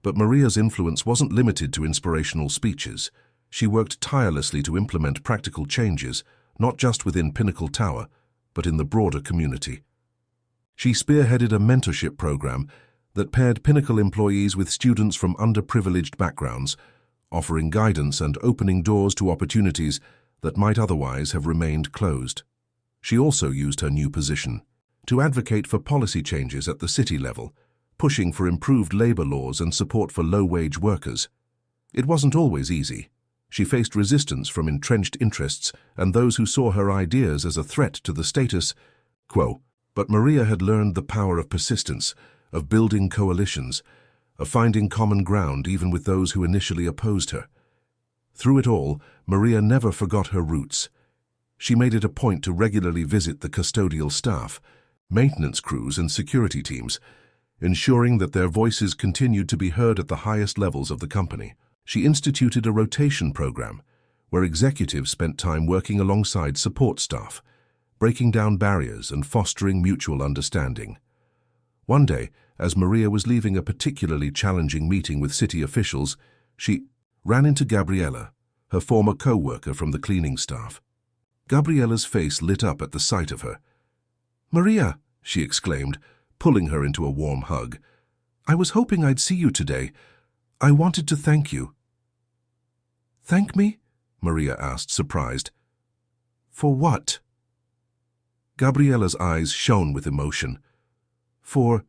But Maria's influence wasn't limited to inspirational speeches. She worked tirelessly to implement practical changes, not just within Pinnacle Tower, but in the broader community. She spearheaded a mentorship program that paired Pinnacle employees with students from underprivileged backgrounds, offering guidance and opening doors to opportunities that might otherwise have remained closed. She also used her new position to advocate for policy changes at the city level, pushing for improved labor laws and support for low-wage workers. It wasn't always easy. She faced resistance from entrenched interests and those who saw her ideas as a threat to the status quo. But Maria had learned the power of persistence, of building coalitions, of finding common ground even with those who initially opposed her. Through it all, Maria never forgot her roots. She made it a point to regularly visit the custodial staff, maintenance crews and security teams, ensuring that their voices continued to be heard at the highest levels of the company. She instituted a rotation program where executives spent time working alongside support staff, breaking down barriers and fostering mutual understanding. One day, as Maria was leaving a particularly challenging meeting with city officials, she ran into Gabriela, her former co-worker from the cleaning staff. Gabriela's face lit up at the sight of her. "Maria," she exclaimed, pulling her into a warm hug. "I was hoping I'd see you today. I wanted to thank you." "Thank me?" Maria asked, surprised. "For what?" Gabriela's eyes shone with emotion. "For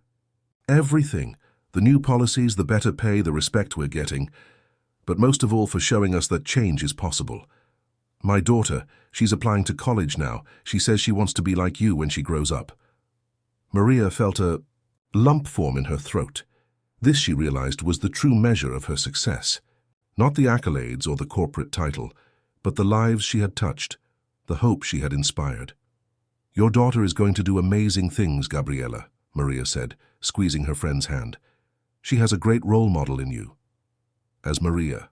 everything. The new policies, the better pay, the respect we're getting. But most of all for showing us that change is possible. My daughter, she's applying to college now. She says she wants to be like you when she grows up." Maria felt a lump form in her throat. This, she realized, was the true measure of her success. Not the accolades or the corporate title, but the lives she had touched, the hope she had inspired. "Your daughter is going to do amazing things, Gabriela," Maria said, squeezing her friend's hand. "She has a great role model in you." As Maria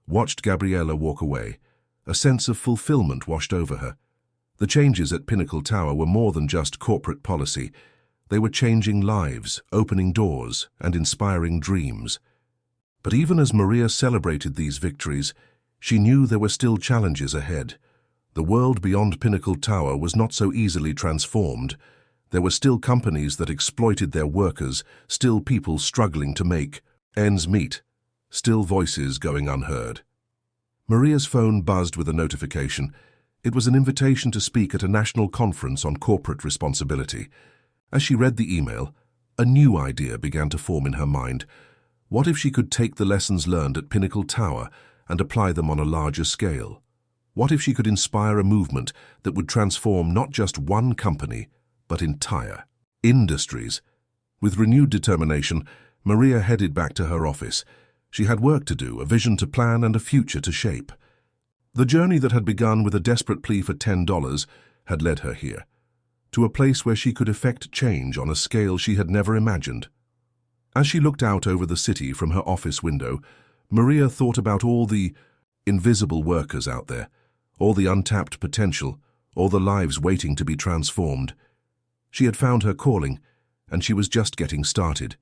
watched Gabriela walk away, a sense of fulfillment washed over her. The changes at Pinnacle Tower were more than just corporate policy. They were changing lives, opening doors, and inspiring dreams. But even as Maria celebrated these victories, she knew there were still challenges ahead. The world beyond Pinnacle Tower was not so easily transformed. There were still companies that exploited their workers, still people struggling to make ends meet, still voices going unheard. Maria's phone buzzed with a notification. It was an invitation to speak at a national conference on corporate responsibility. As she read the email, a new idea began to form in her mind. What if she could take the lessons learned at Pinnacle Tower and apply them on a larger scale? What if she could inspire a movement that would transform not just one company, but entire industries? With renewed determination, Maria headed back to her office. She had work to do, a vision to plan, and a future to shape. The journey that had begun with a desperate plea for $10 had led her here, to a place where she could effect change on a scale she had never imagined. As she looked out over the city from her office window, Maria thought about all the invisible workers out there, all the untapped potential, all the lives waiting to be transformed. She had found her calling, and she was just getting started.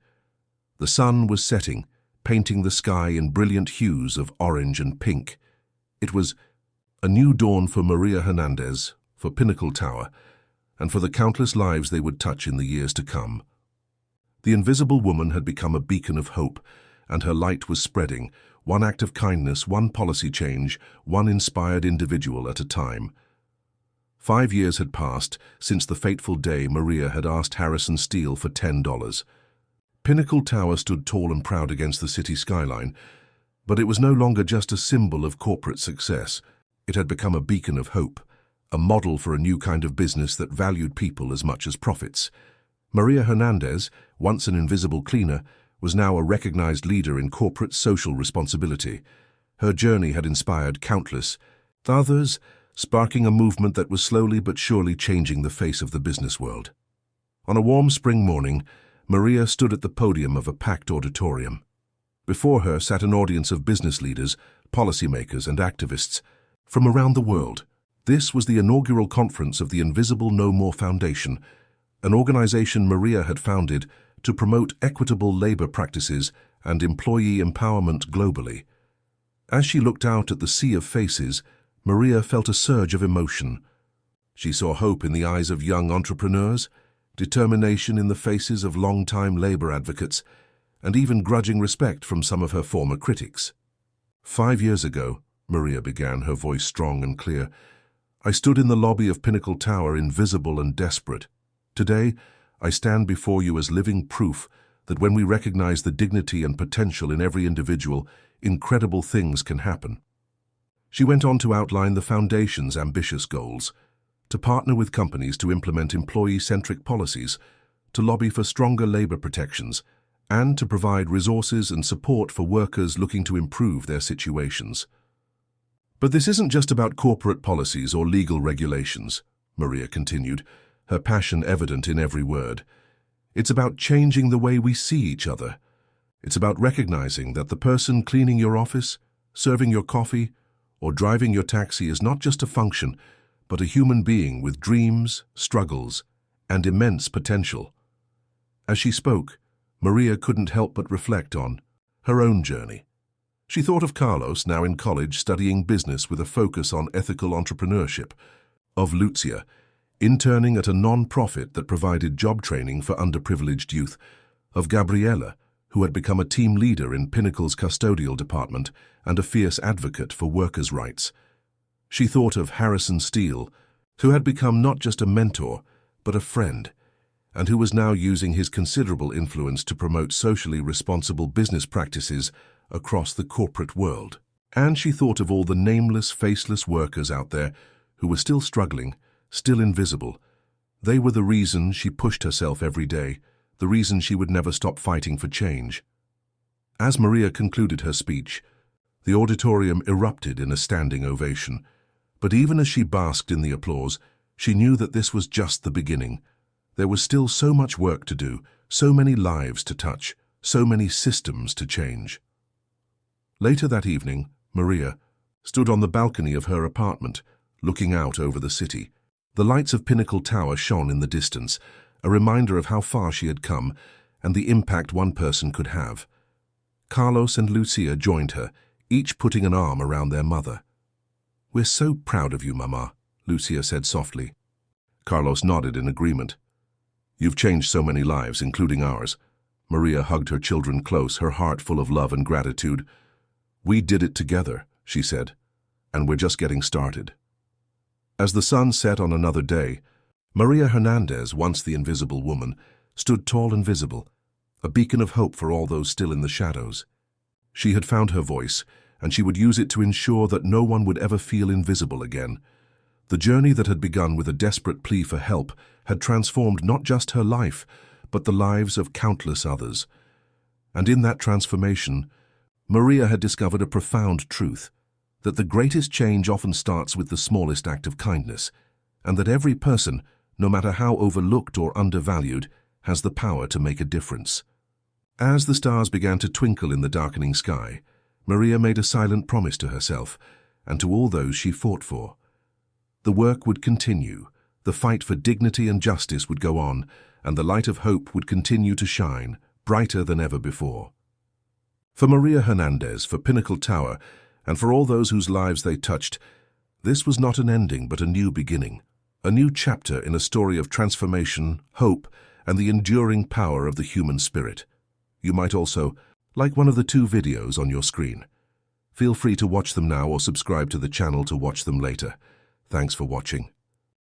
The sun was setting, painting the sky in brilliant hues of orange and pink. It was a new dawn for Maria Hernandez, for Pinnacle Tower, and for the countless lives they would touch in the years to come. The invisible woman had become a beacon of hope, and her light was spreading, one act of kindness, one policy change, one inspired individual at a time. 5 years had passed since the fateful day Maria had asked Harrison Steele for $10. Pinnacle Tower stood tall and proud against the city skyline, but it was no longer just a symbol of corporate success. It had become a beacon of hope, a model for a new kind of business that valued people as much as profits. Maria Hernandez, once an invisible cleaner, was now a recognized leader in corporate social responsibility. Her journey had inspired countless others, sparking a movement that was slowly but surely changing the face of the business world. On a warm spring morning, Maria stood at the podium of a packed auditorium. Before her sat an audience of business leaders, policymakers, and activists from around the world. This was the inaugural conference of the Invisible No More Foundation, an organization Maria had founded to promote equitable labor practices and employee empowerment globally. As she looked out at the sea of faces, Maria felt a surge of emotion. She saw hope in the eyes of young entrepreneurs, determination in the faces of long-time labor advocates, and even grudging respect from some of her former critics. 5 years ago, Maria began, her voice strong and clear, I stood in the lobby of Pinnacle Tower, invisible and desperate. Today, I stand before you as living proof that when we recognize the dignity and potential in every individual, incredible things can happen. She went on to outline the Foundation's ambitious goals, to partner with companies to implement employee-centric policies, to lobby for stronger labor protections, and to provide resources and support for workers looking to improve their situations. But this isn't just about corporate policies or legal regulations, Maria continued, her passion evident in every word. It's about changing the way we see each other. It's about recognizing that the person cleaning your office, serving your coffee, or driving your taxi is not just a function, but a human being with dreams, struggles, and immense potential. As she spoke, Maria couldn't help but reflect on her own journey. She thought of Carlos, now in college studying business with a focus on ethical entrepreneurship, of Lucia, interning at a non-profit that provided job training for underprivileged youth, of Gabriela, who had become a team leader in Pinnacle's custodial department and a fierce advocate for workers' rights. She thought of Harrison Steele, who had become not just a mentor, but a friend, and who was now using his considerable influence to promote socially responsible business practices across the corporate world. And she thought of all the nameless, faceless workers out there who were still struggling, still invisible. They were the reason she pushed herself every day, the reason she would never stop fighting for change. As Maria concluded her speech, the auditorium erupted in a standing ovation. But even as she basked in the applause, she knew that this was just the beginning. There was still so much work to do, so many lives to touch, so many systems to change. Later that evening, Maria stood on the balcony of her apartment, looking out over the city. The lights of Pinnacle Tower shone in the distance, a reminder of how far she had come and the impact one person could have. Carlos and Lucia joined her, each putting an arm around their mother. "We're so proud of you, Mama," Lucia said softly. Carlos nodded in agreement. "You've changed so many lives, including ours." Maria hugged her children close, her heart full of love and gratitude. "We did it together," she said, "and we're just getting started." As the sun set on another day, Maria Hernandez, once the invisible woman, stood tall and visible, a beacon of hope for all those still in the shadows. She had found her voice, and she would use it to ensure that no one would ever feel invisible again. The journey that had begun with a desperate plea for help had transformed not just her life, but the lives of countless others. And in that transformation, Maria had discovered a profound truth, that the greatest change often starts with the smallest act of kindness, and that every person, no matter how overlooked or undervalued, has the power to make a difference. As the stars began to twinkle in the darkening sky, Maria made a silent promise to herself and to all those she fought for. The work would continue, the fight for dignity and justice would go on, and the light of hope would continue to shine, brighter than ever before. For Maria Hernandez, for Pinnacle Tower, and for all those whose lives they touched, this was not an ending but a new beginning, a new chapter in a story of transformation, hope, and the enduring power of the human spirit. You might also like one of the 2 videos on your screen. Feel free to watch them now or subscribe to the channel to watch them later. Thanks for watching.